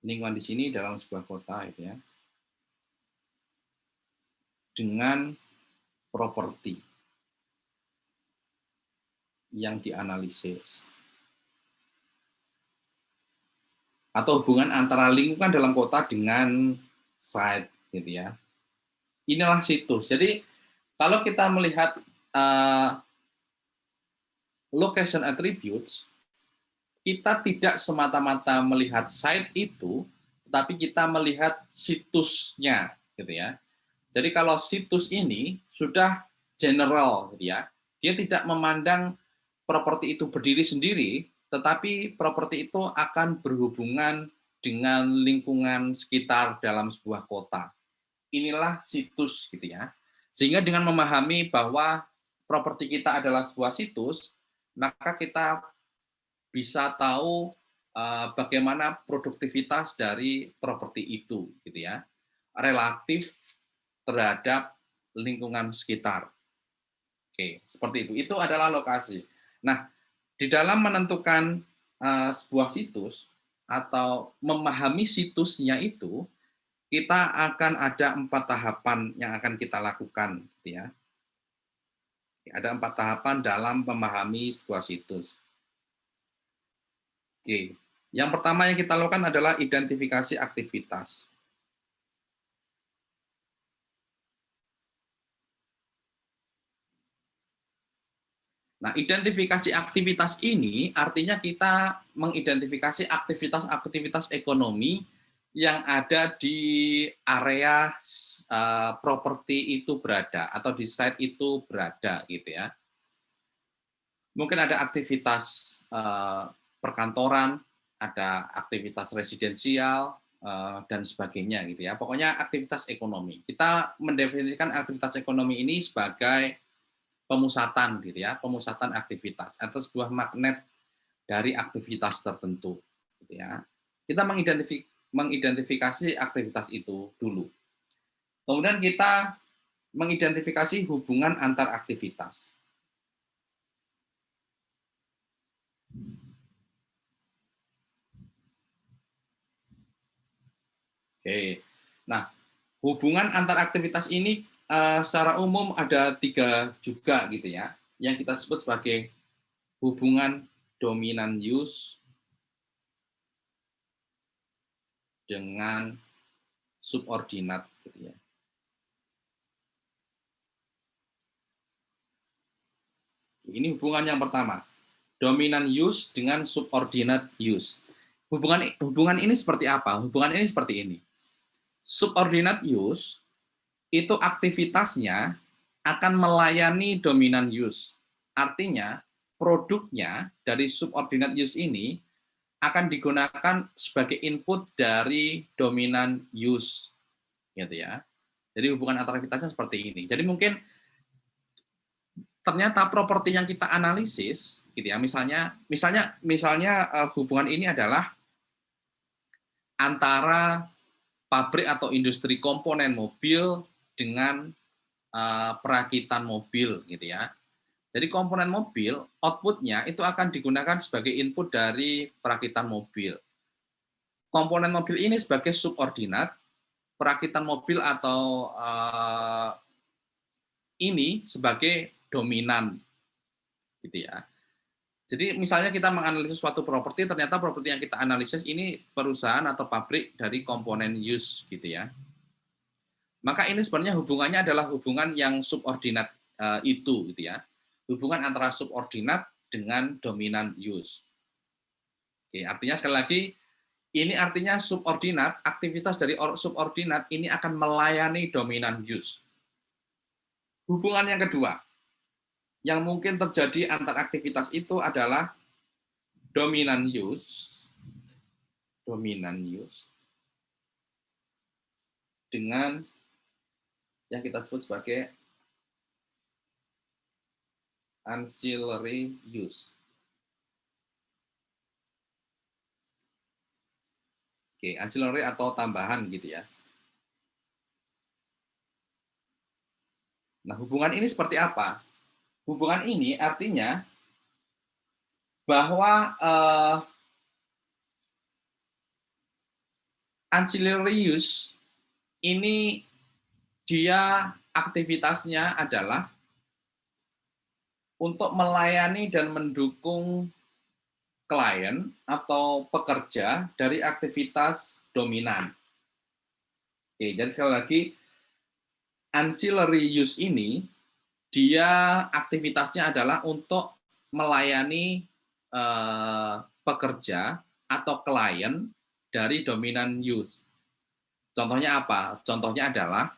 Lingkungan di sini dalam sebuah kota gitu ya. Dengan properti yang dianalisis. Atau hubungan antara lingkungan dalam kota dengan site gitu ya. Inilah situs. Jadi kalau kita melihat location attributes, kita tidak semata-mata melihat site itu, tetapi kita melihat situsnya, gitu ya. Jadi kalau situs ini sudah general, gitu ya, dia tidak memandang properti itu berdiri sendiri, tetapi properti itu akan berhubungan dengan lingkungan sekitar dalam sebuah kota. Inilah situs, gitu ya. Sehingga dengan memahami bahwa properti kita adalah sebuah situs, maka kita bisa tahu bagaimana produktivitas dari properti itu, gitu ya, relatif terhadap lingkungan sekitar. Oke, seperti itu. Itu adalah lokasi. Nah, di dalam menentukan sebuah situs atau memahami situsnya itu, kita akan ada 4 tahapan yang akan kita lakukan, gitu ya. Ada 4 tahapan dalam memahami sebuah situs. Oke, yang pertama yang kita lakukan adalah identifikasi aktivitas. Nah, identifikasi aktivitas ini artinya kita mengidentifikasi aktivitas-aktivitas ekonomi yang ada di area properti itu berada atau di site itu berada, gitu ya. Mungkin ada aktivitas perkantoran, ada aktivitas residensial, dan sebagainya, gitu ya. Pokoknya aktivitas ekonomi. Kita mendefinisikan aktivitas ekonomi ini sebagai pemusatan, gitu ya, pemusatan aktivitas atau sebuah magnet dari aktivitas tertentu, gitu ya. Kita mengidentifikasi aktivitas itu dulu. Kemudian kita mengidentifikasi hubungan antar aktivitas. Oke, nah hubungan antar aktivitas ini secara umum ada 3 juga, gitu ya, yang kita sebut sebagai hubungan dominan use dengan subordinat, gitu ya. Ini hubungan yang pertama, dominan use dengan subordinate use. Hubungan ini seperti apa? Hubungan ini seperti ini. Subordinate use itu aktivitasnya akan melayani dominan use. Artinya, produknya dari subordinate use ini akan digunakan sebagai input dari dominan use, gitu ya. Jadi hubungan antara aktivitasnya seperti ini. Jadi mungkin ternyata properti yang kita analisis, gitu ya, misalnya hubungan ini adalah antara pabrik atau industri komponen mobil dengan perakitan mobil, gitu ya. Jadi komponen mobil, output-nya itu akan digunakan sebagai input dari perakitan mobil. Komponen mobil ini sebagai subordinat, perakitan mobil atau ini sebagai dominan, gitu ya. Jadi misalnya kita menganalisis suatu properti, ternyata properti yang kita analisis ini perusahaan atau pabrik dari komponen use, gitu ya. Maka ini sebenarnya hubungannya adalah hubungan yang subordinat itu, gitu ya. Hubungan antara subordinat dengan dominan use. Oke, artinya sekali lagi, ini artinya subordinat, aktivitas dari subordinat ini akan melayani dominan use. Hubungan yang kedua, yang mungkin terjadi antar aktivitas itu adalah dominan use dengan yang kita sebut sebagai ancillary use. Oke, ancillary atau tambahan, gitu ya. Nah, hubungan ini seperti apa? Hubungan ini artinya bahwa ancillary use ini dia aktivitasnya adalah untuk melayani dan mendukung klien atau pekerja dari aktivitas dominan. Oke, jadi sekali lagi, ancillary use ini dia aktivitasnya adalah untuk melayani pekerja atau klien dari dominan use. Contohnya apa? Contohnya adalah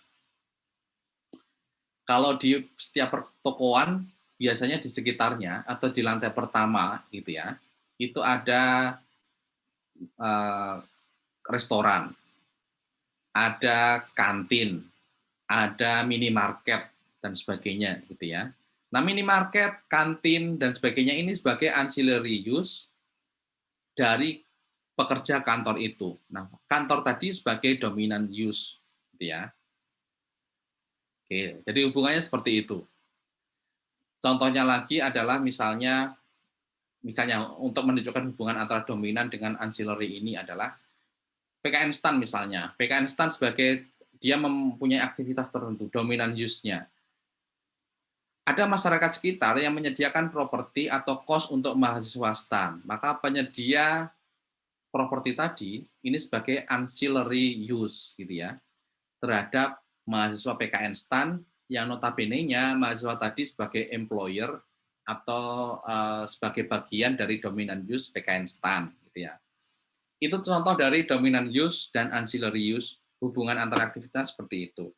kalau di setiap pertokoan biasanya di sekitarnya atau di lantai pertama gitu ya, itu ada restoran, ada kantin, ada minimarket dan sebagainya gitu ya. Nah, minimarket, kantin dan sebagainya ini sebagai ancillary use dari pekerja kantor itu. Nah, kantor tadi sebagai dominant use gitu ya. Oke, jadi hubungannya seperti itu. Contohnya lagi adalah misalnya untuk menunjukkan hubungan antara dominan dengan ancillary ini adalah PKN Stan misalnya. PKN Stan sebagai dia mempunyai aktivitas tertentu, dominan use-nya. Ada masyarakat sekitar yang menyediakan properti atau kos untuk mahasiswa Stan. Maka penyedia properti tadi ini sebagai ancillary use gitu ya terhadap mahasiswa PKN Stan yang notabene-nya mahasiswa tadi sebagai employer atau sebagai bagian dari dominant use PKN Stan gitu ya. Itu contoh dari dominant use dan ancillary use, hubungan antara aktivitas seperti itu.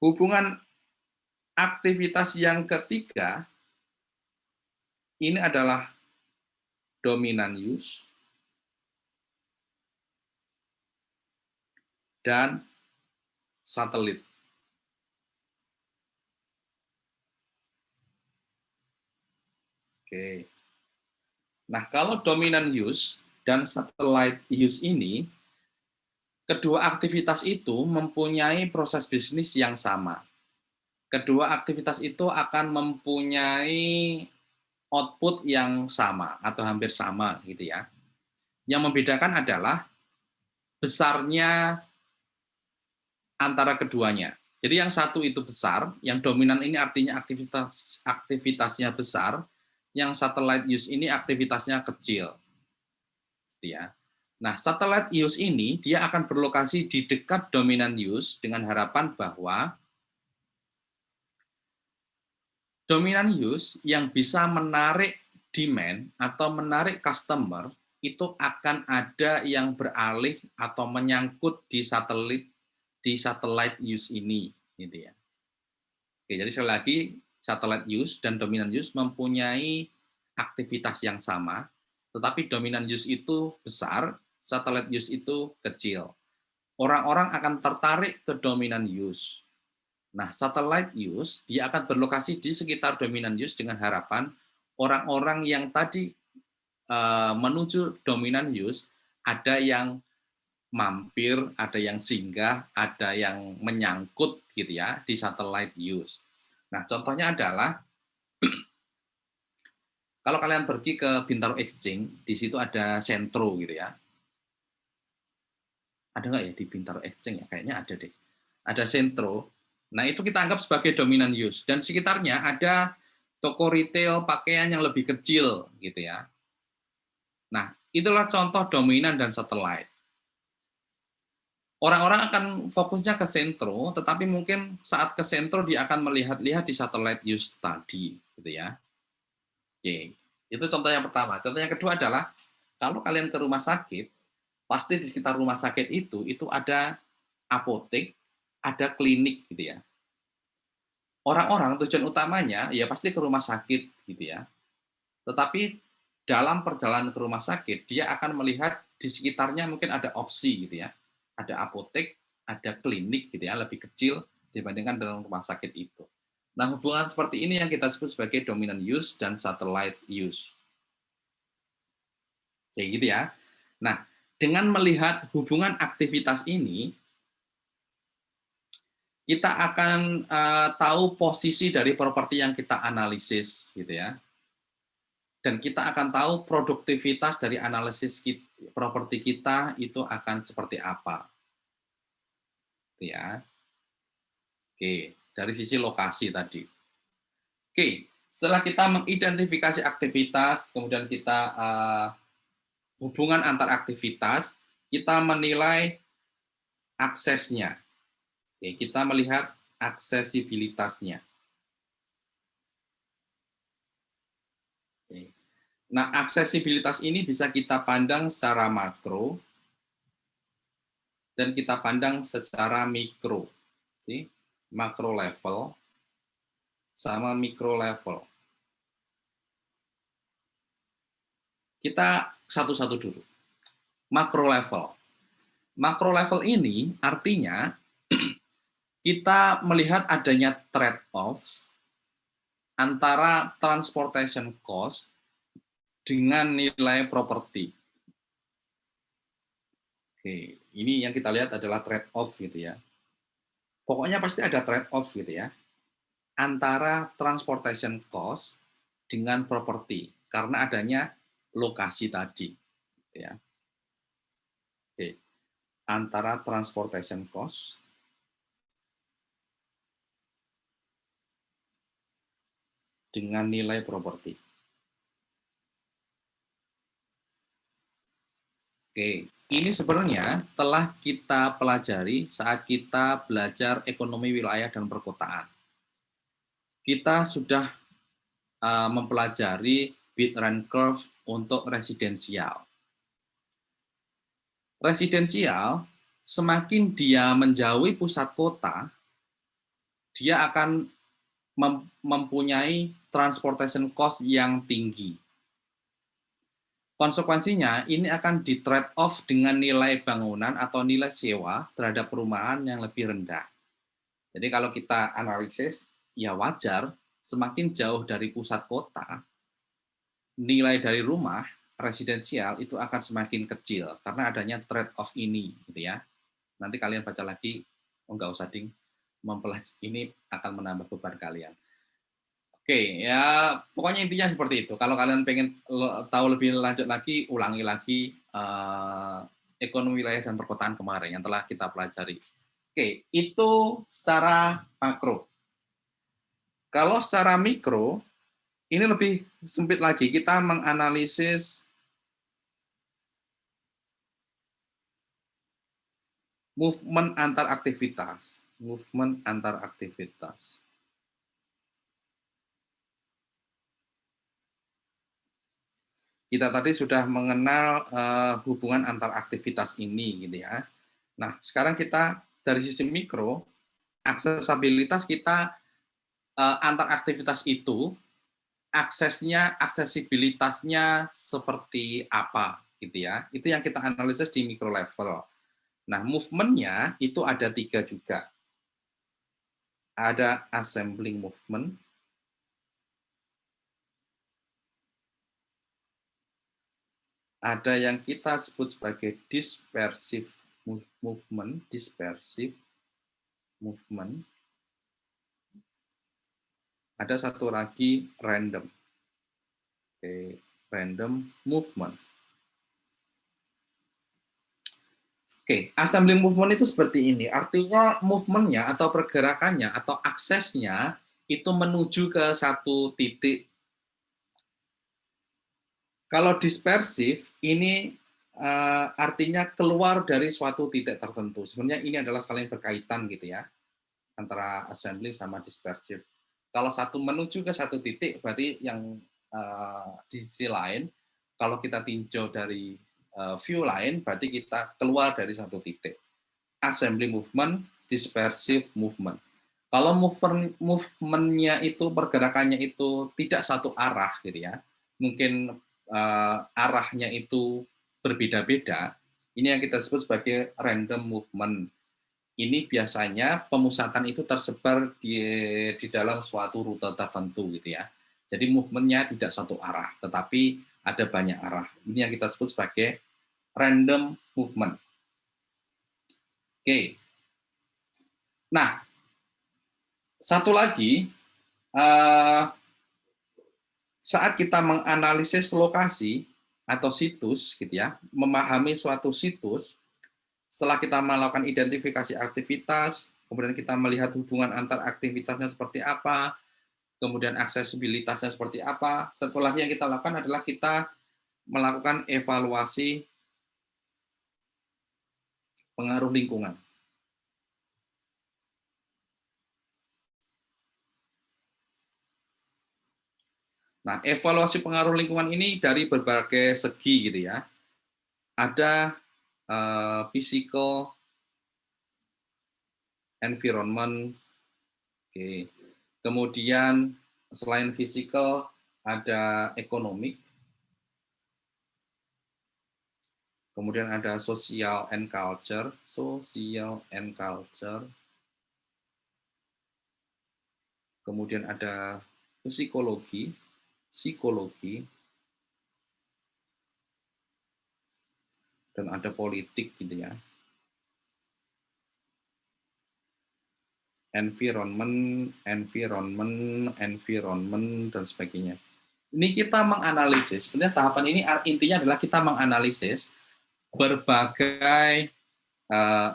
Hubungan aktivitas yang ketiga ini adalah dominant use dan satelit. Oke. Nah, kalau dominant use dan satellite use ini, kedua aktivitas itu mempunyai proses bisnis yang sama. Kedua aktivitas itu akan mempunyai output yang sama atau hampir sama gitu ya. Yang membedakan adalah besarnya antara keduanya. Jadi yang satu itu besar, yang dominan ini artinya aktivitasnya besar, yang satellite use ini aktivitasnya kecil. Ya. Nah, satellite use ini dia akan berlokasi di dekat dominant use dengan harapan bahwa dominant use yang bisa menarik demand atau menarik customer itu akan ada yang beralih atau menyangkut di satellite use ini gitu ya. Oke, jadi sekali lagi satellite use dan dominant use mempunyai aktivitas yang sama, tetapi dominant use itu besar, satellite use itu kecil. Orang-orang akan tertarik ke dominant use. Nah, satellite use dia akan berlokasi di sekitar dominant use dengan harapan orang-orang yang tadi menuju dominant use ada yang mampir, ada yang singgah, ada yang menyangkut gitu ya di satellite use. Nah, contohnya adalah kalau kalian pergi ke Bintaro Exchange, di situ ada sentro gitu ya. Ada nggak ya di Bintaro Exchange ya? Kayaknya ada deh. Ada sentro. Nah, itu kita anggap sebagai dominant use. Dan sekitarnya ada toko retail pakaian yang lebih kecil gitu ya. Nah, itulah contoh dominan dan satellite. Orang-orang akan fokusnya ke sentro, tetapi mungkin saat ke sentro dia akan melihat-lihat di satellite use tadi, gitu ya. Oke, itu contoh yang pertama. Contoh yang kedua adalah kalau kalian ke rumah sakit, pasti di sekitar rumah sakit itu ada apotek, ada klinik, gitu ya. Orang-orang tujuan utamanya ya pasti ke rumah sakit, gitu ya. Tetapi dalam perjalanan ke rumah sakit, dia akan melihat di sekitarnya mungkin ada opsi, gitu ya. Ada apotek, ada klinik gitu ya, lebih kecil dibandingkan dengan rumah sakit itu. Nah, hubungan seperti ini yang kita sebut sebagai dominant use dan satellite use. Kayak gitu ya. Nah, dengan melihat hubungan aktivitas ini, kita akan tahu posisi dari properti yang kita analisis gitu ya. Dan kita akan tahu produktivitas dari analisis properti kita itu akan seperti apa. Ya. Oke, dari sisi lokasi tadi. Oke, setelah kita mengidentifikasi aktivitas, kemudian kita hubungan antar aktivitas, kita menilai aksesnya. Oke, kita melihat aksesibilitasnya. Nah, aksesibilitas ini bisa kita pandang secara makro dan kita pandang secara mikro. Jadi, makro level sama mikro level. Kita satu-satu dulu. Makro level. Makro level ini artinya kita melihat adanya trade-off antara transportation cost dengan nilai properti. Oke, ini yang kita lihat adalah trade-off gitu ya. Pokoknya pasti ada trade-off gitu ya, antara transportation cost dengan properti, karena adanya lokasi tadi. Gitu ya. Oke, antara transportation cost dengan nilai properti. Oke, ini sebenarnya telah kita pelajari saat kita belajar ekonomi wilayah dan perkotaan. Kita sudah mempelajari bid rent curve untuk residensial. Residensial, semakin dia menjauhi pusat kota, dia akan mempunyai transportation cost yang tinggi. Konsekuensinya, ini akan di trade off dengan nilai bangunan atau nilai sewa terhadap perumahan yang lebih rendah. Jadi kalau kita analisis, ya wajar, semakin jauh dari pusat kota, nilai dari rumah residensial itu akan semakin kecil karena adanya trade off ini, gitu ya. Nanti kalian baca lagi, oh nggak usah ding, mempelajari ini akan menambah beban kalian. Oke, ya pokoknya intinya seperti itu. Kalau kalian pengen tahu lebih lanjut lagi, ulangi lagi ekonomi wilayah dan perkotaan kemarin yang telah kita pelajari. Oke, itu secara makro. Kalau secara mikro, ini lebih sempit lagi. Kita menganalisis movement antar aktivitas. Movement antar aktivitas. Kita tadi sudah mengenal hubungan antar aktivitas ini, gitu ya. Nah, sekarang kita dari sisi mikro, aksesibilitas kita antar aktivitas itu, aksesibilitasnya seperti apa, gitu ya. Itu yang kita analisis di mikro level. Nah, movement-nya itu ada 3 juga. Ada assembling movement, ada yang kita sebut sebagai dispersive movement, ada satu lagi random. Oke, random movement. Oke, assembling movement itu seperti ini. Artinya movement-nya atau pergerakannya atau aksesnya itu menuju ke satu titik. Kalau dispersif, ini artinya keluar dari suatu titik tertentu. Sebenarnya ini adalah saling berkaitan gitu ya, antara assembly sama dispersif. Kalau satu menuju ke satu titik, berarti yang di sisi lain, kalau kita tinjau dari view lain, berarti kita keluar dari satu titik. Assembly movement, dispersive movement. Kalau movement-nya itu, pergerakannya itu tidak satu arah gitu ya, mungkin arahnya itu berbeda-beda, ini yang kita sebut sebagai random movement. Ini biasanya pemusatan itu tersebar di dalam suatu rute tertentu gitu ya. Jadi movement-nya tidak satu arah, tetapi ada banyak arah. Ini yang kita sebut sebagai random movement. Oke. Nah, satu lagi, saat kita menganalisis lokasi atau situs, gitu ya, memahami suatu situs, setelah kita melakukan identifikasi aktivitas, kemudian kita melihat hubungan antar aktivitasnya seperti apa, kemudian aksesibilitasnya seperti apa, setelah yang kita lakukan adalah kita melakukan evaluasi pengaruh lingkungan. Nah, evaluasi pengaruh lingkungan ini dari berbagai segi gitu ya. Ada physical environment, oke. Kemudian selain physical ada economic, kemudian ada social and culture, kemudian ada psikologi, dan ada politik gitu ya. Environment, dan sebagainya. Ini kita menganalisis, sebenarnya tahapan ini intinya adalah kita menganalisis berbagai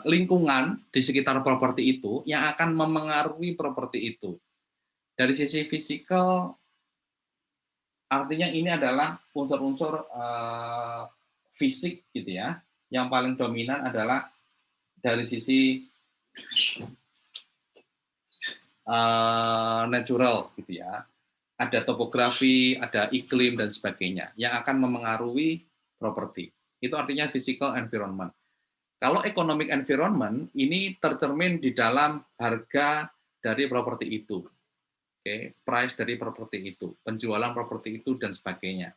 lingkungan di sekitar properti itu yang akan memengaruhi properti itu. Dari sisi fisikal, artinya ini adalah unsur-unsur fisik gitu ya. Yang paling dominan adalah dari sisi natural gitu ya. Ada topografi, ada iklim dan sebagainya yang akan memengaruhi properti. Itu artinya physical environment. Kalau economic environment ini tercermin di dalam harga dari properti itu. Oke, price dari properti itu, penjualan properti itu dan sebagainya.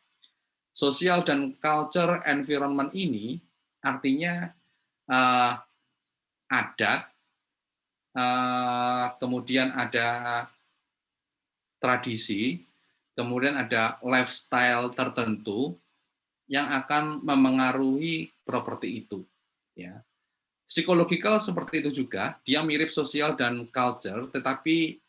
Social dan culture environment ini artinya adat, kemudian ada tradisi, kemudian ada lifestyle tertentu yang akan memengaruhi properti itu. Ya, psikologikal seperti itu juga, dia mirip sosial dan culture, tetapi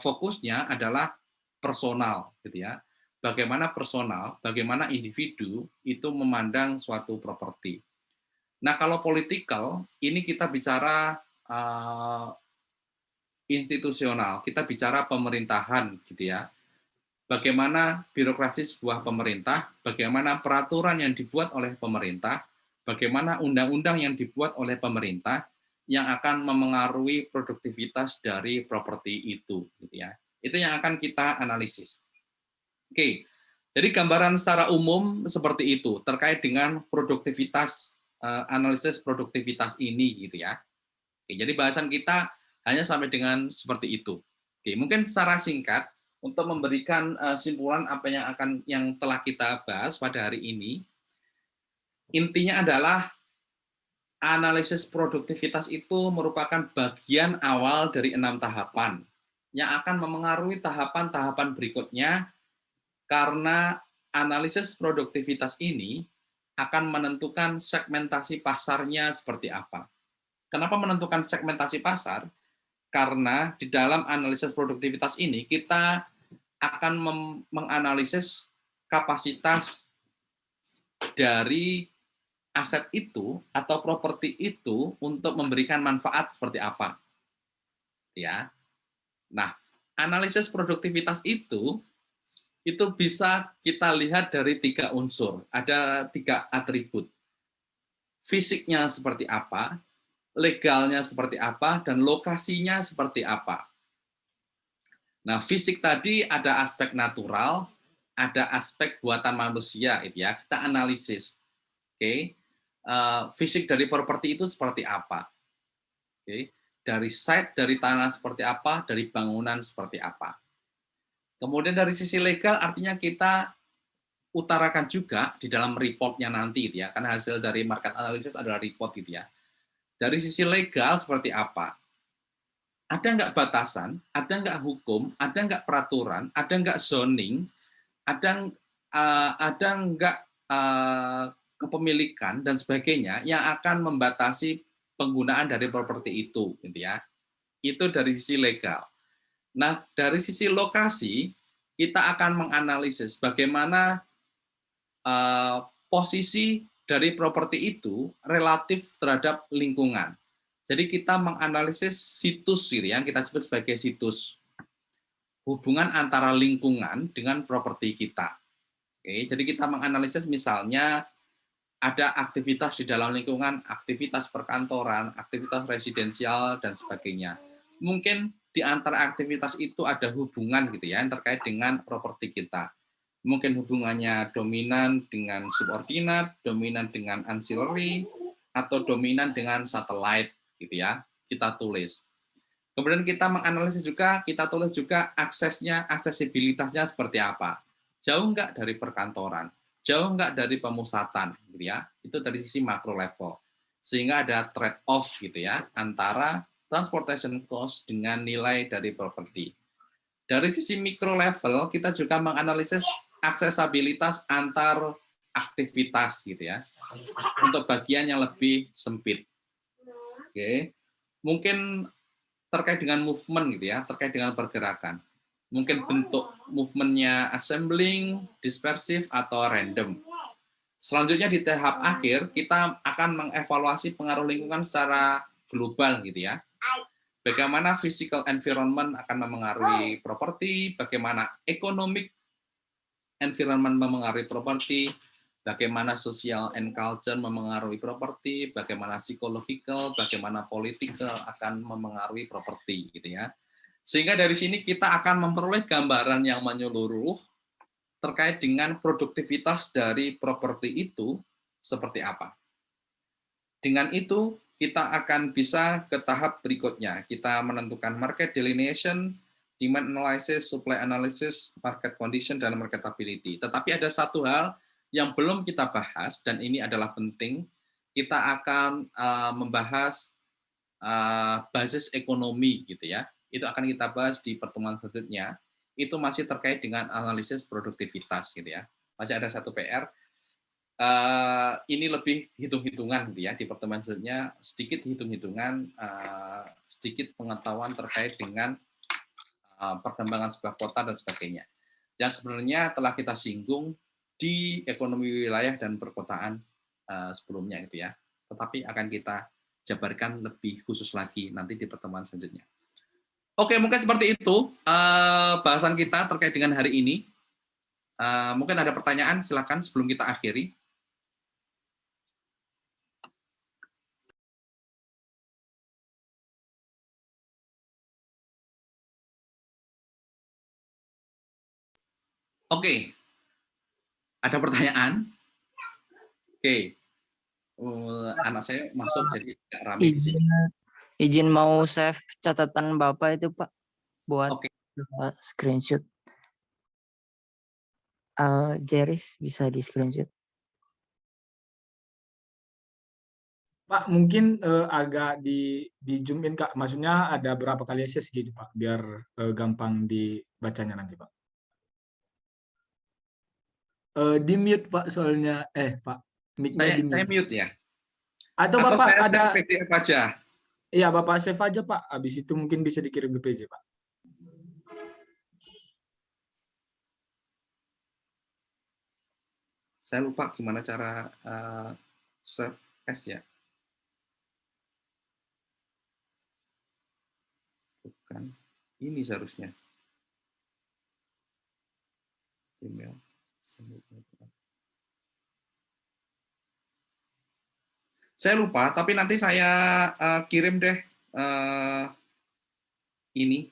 fokusnya adalah personal, gitu ya. Bagaimana personal, bagaimana individu itu memandang suatu properti. Nah, kalau politikal, ini kita bicara institusional, kita bicara pemerintahan, gitu ya. Bagaimana birokrasi sebuah pemerintah, bagaimana peraturan yang dibuat oleh pemerintah, bagaimana undang-undang yang dibuat oleh pemerintah yang akan memengaruhi produktivitas dari properti itu, gitu ya. Itu yang akan kita analisis. Oke, jadi gambaran secara umum seperti itu terkait dengan produktivitas, analisis produktivitas ini, gitu ya. Oke, jadi bahasan kita hanya sampai dengan seperti itu. Oke, mungkin secara singkat untuk memberikan simpulan apa yang telah kita bahas pada hari ini, intinya adalah analisis produktivitas itu merupakan bagian awal dari 6 tahapan yang akan memengaruhi tahapan-tahapan berikutnya, karena analisis produktivitas ini akan menentukan segmentasi pasarnya seperti apa. Kenapa menentukan segmentasi pasar? Karena di dalam analisis produktivitas ini kita akan menganalisis kapasitas dari aset itu atau properti itu untuk memberikan manfaat seperti apa. Ya. Nah, analisis produktivitas itu bisa kita lihat dari 3 unsur. Ada 3 atribut. Fisiknya seperti apa, legalnya seperti apa, dan lokasinya seperti apa. Nah, fisik tadi ada aspek natural, ada aspek buatan manusia, itu ya. Kita analisis, oke, fisik dari properti itu seperti apa, oke, dari site, dari tanah seperti apa, dari bangunan seperti apa. Kemudian dari sisi legal, artinya kita utarakan juga di dalam reportnya nanti, gitu ya. Karena hasil dari market analysis adalah report, gitu ya. Dari sisi legal seperti apa? Ada nggak batasan, ada nggak hukum, ada nggak peraturan, ada nggak zoning, ada nggak kepemilikan dan sebagainya yang akan membatasi penggunaan dari properti itu, gitu ya. Itu dari sisi legal. Nah, dari sisi lokasi kita akan menganalisis bagaimana posisi dari properti itu relatif terhadap lingkungan. Jadi kita menganalisis situs yang kita sebut sebagai situs. Hubungan antara lingkungan dengan properti kita. Oke, jadi kita menganalisis misalnya ada aktivitas di dalam lingkungan, aktivitas perkantoran, aktivitas residensial, dan sebagainya. Mungkin di antara aktivitas itu ada hubungan gitu ya, yang terkait dengan properti kita. mungkin hubungannya dominan dengan subordinat, dominan dengan ancillary, atau dominan dengan satellite, gitu ya. Kita tulis. Kemudian kita menganalisis juga, kita tulis juga aksesnya, aksesibilitasnya seperti apa. Jauh nggak dari perkantoran, jauh nggak dari pemusatan, gitu ya. Itu dari sisi makro level. Sehingga ada trade-off gitu ya, antara transportation cost dengan nilai dari properti. Dari sisi mikro level, kita juga menganalisis aksesabilitas antar aktivitas gitu ya, untuk bagian yang lebih sempit. Oke, mungkin terkait dengan movement gitu ya, terkait dengan pergerakan. Mungkin bentuk movementnya assembling, dispersif, atau random. Selanjutnya di tahap akhir, kita akan mengevaluasi pengaruh lingkungan secara global gitu ya. Bagaimana physical environment akan memengaruhi properti, bagaimana economic environment memengaruhi properti, bagaimana social and culture memengaruhi properti, bagaimana psychological, bagaimana political akan memengaruhi properti gitu ya. Sehingga dari sini kita akan memperoleh gambaran yang menyeluruh terkait dengan produktivitas dari properti itu seperti apa. Dengan itu kita akan bisa ke tahap berikutnya. Kita menentukan market delineation, demand analysis, supply analysis, market condition, dan marketability. Tetapi ada satu hal yang belum kita bahas, dan ini adalah penting. Kita akan membahas basis ekonomi, gitu ya. Itu akan kita bahas di pertemuan selanjutnya. Itu masih terkait dengan analisis produktivitas, gitu ya. Masih ada satu PR. Ini lebih hitung-hitungan gitu ya, di pertemuan selanjutnya sedikit hitung-hitungan, sedikit pengetahuan terkait dengan perkembangan sebuah kota dan sebagainya. Yang sebenarnya telah kita singgung di ekonomi wilayah dan perkotaan sebelumnya gitu ya. Tetapi akan kita jabarkan lebih khusus lagi nanti di pertemuan selanjutnya. Oke, mungkin seperti itu bahasan kita terkait dengan hari ini. Mungkin ada pertanyaan, silakan sebelum kita akhiri. Oke, ada pertanyaan? Oke, anak saya masuk jadi agak ramai di sini. Izin mau save catatan Bapak itu Pak, buat Oke. screenshot. Jeris bisa di screenshot. Pak, mungkin agak di zoom in Kak. Maksudnya ada berapa kali akses gitu Pak, biar gampang dibacanya nanti Pak. Di mute Pak soalnya, Pak, mic-nya di mute. Saya mute ya. Atau Bapak saya ada PDF aja. Iya, Bapak save aja Pak. Habis itu mungkin bisa dikirim ke PJ Pak. Saya lupa gimana cara save as ya. Bukan. Ini seharusnya. Email. Saya lupa, tapi nanti saya kirim deh ini.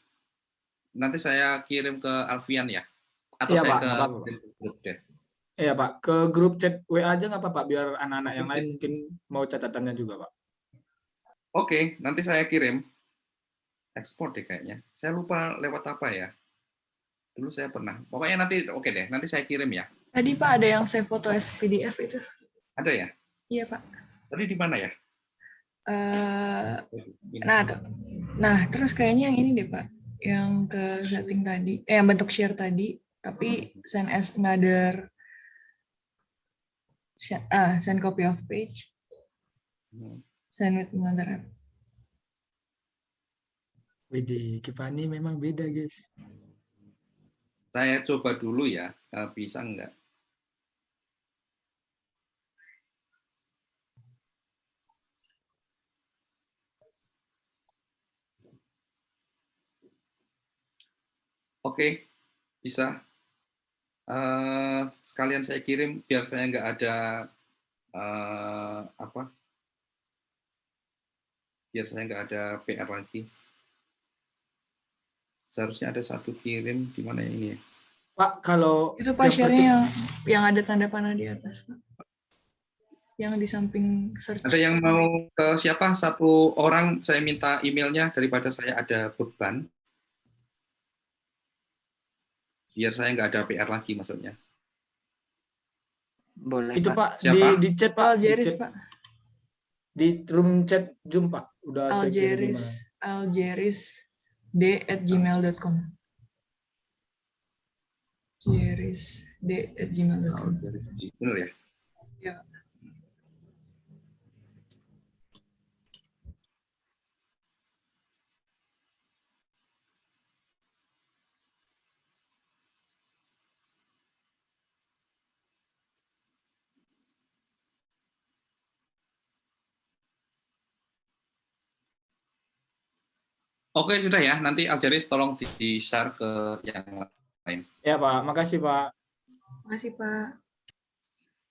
Nanti saya kirim ke Alfian ya. Atau Iya, saya Pak, ke grup deh. Iya Pak, ke grup chat WA aja nggak apa-apa, biar anak-anak yang lain mungkin mau catatannya juga Pak. Oke, nanti saya kirim. Ekspor deh kayaknya. Saya lupa lewat apa ya. Dulu saya pernah. Pokoknya nanti oke deh, nanti saya kirim ya. Tadi Pak ada yang save foto as PDF itu. Ada ya? Iya Pak. Tadi di mana ya? Nah, terus kayaknya yang ini deh Pak, yang ke setting tadi, yang bentuk share tadi, tapi send as another, send copy of page, send with another app. Widih, Kipani memang beda guys. Saya coba dulu ya, bisa enggak? Oke, bisa. Sekalian saya kirim biar saya nggak ada biar saya nggak ada PR lagi. Seharusnya ada satu kirim di mana ini ya? Pak, kalau Itu Pak share-nya yang ada tanda panah di atas, Pak. Yang di samping search. Ada yang mau ke siapa? Satu orang saya minta emailnya daripada saya ada beban. Biar saya nggak ada PR lagi maksudnya. Boleh, itu Pak. Pak, Siapa? di chat Pak. Aljeris, Di chat, Pak. di room chat Zoom Pak. Udah saya kirim gimana? aljerisd@gmail.com. aljerisd@gmail.com. Benar ya? Ya. Oke, sudah ya. Nanti Aljaris tolong di-share ke yang lain. Ya Pak, makasih Pak. Makasih, Pak.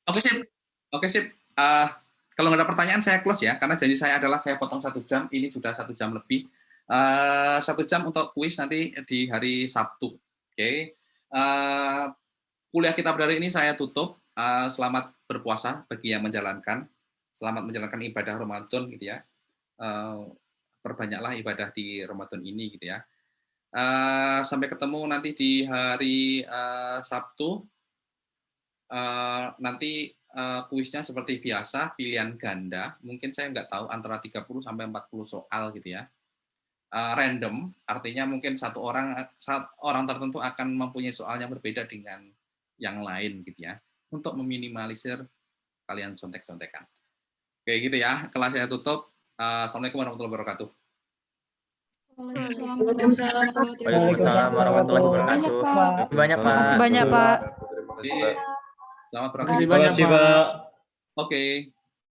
Oke, sip. Oke, sip. Kalau nggak ada pertanyaan, saya close ya. Karena janji saya adalah saya potong 1 jam. Ini sudah 1 jam lebih. 1 jam untuk kuis nanti di hari Sabtu. Oke. Kuliah kita hari ini saya tutup. Selamat berpuasa bagi yang menjalankan. Selamat menjalankan ibadah Ramadan gitu ya. Perbanyaklah ibadah di Ramadan ini gitu ya. Sampai ketemu nanti di hari Sabtu. Nanti kuisnya seperti biasa, pilihan ganda. Mungkin saya nggak tahu antara 30 sampai 40 soal gitu ya. Random, artinya mungkin satu orang tertentu akan mempunyai soal yang berbeda dengan yang lain gitu ya. Untuk meminimalisir kalian contek-contekan. Oke gitu ya, kelas saya tutup. Assalamualaikum warahmatullahi wabarakatuh. Waalaikumsalam. Waalaikumsalam warahmatullahi wabarakatuh. Banyak Pak. Makasih banyak Pak. Selamat Makasih beraktivitas. banyak Pak. Oke.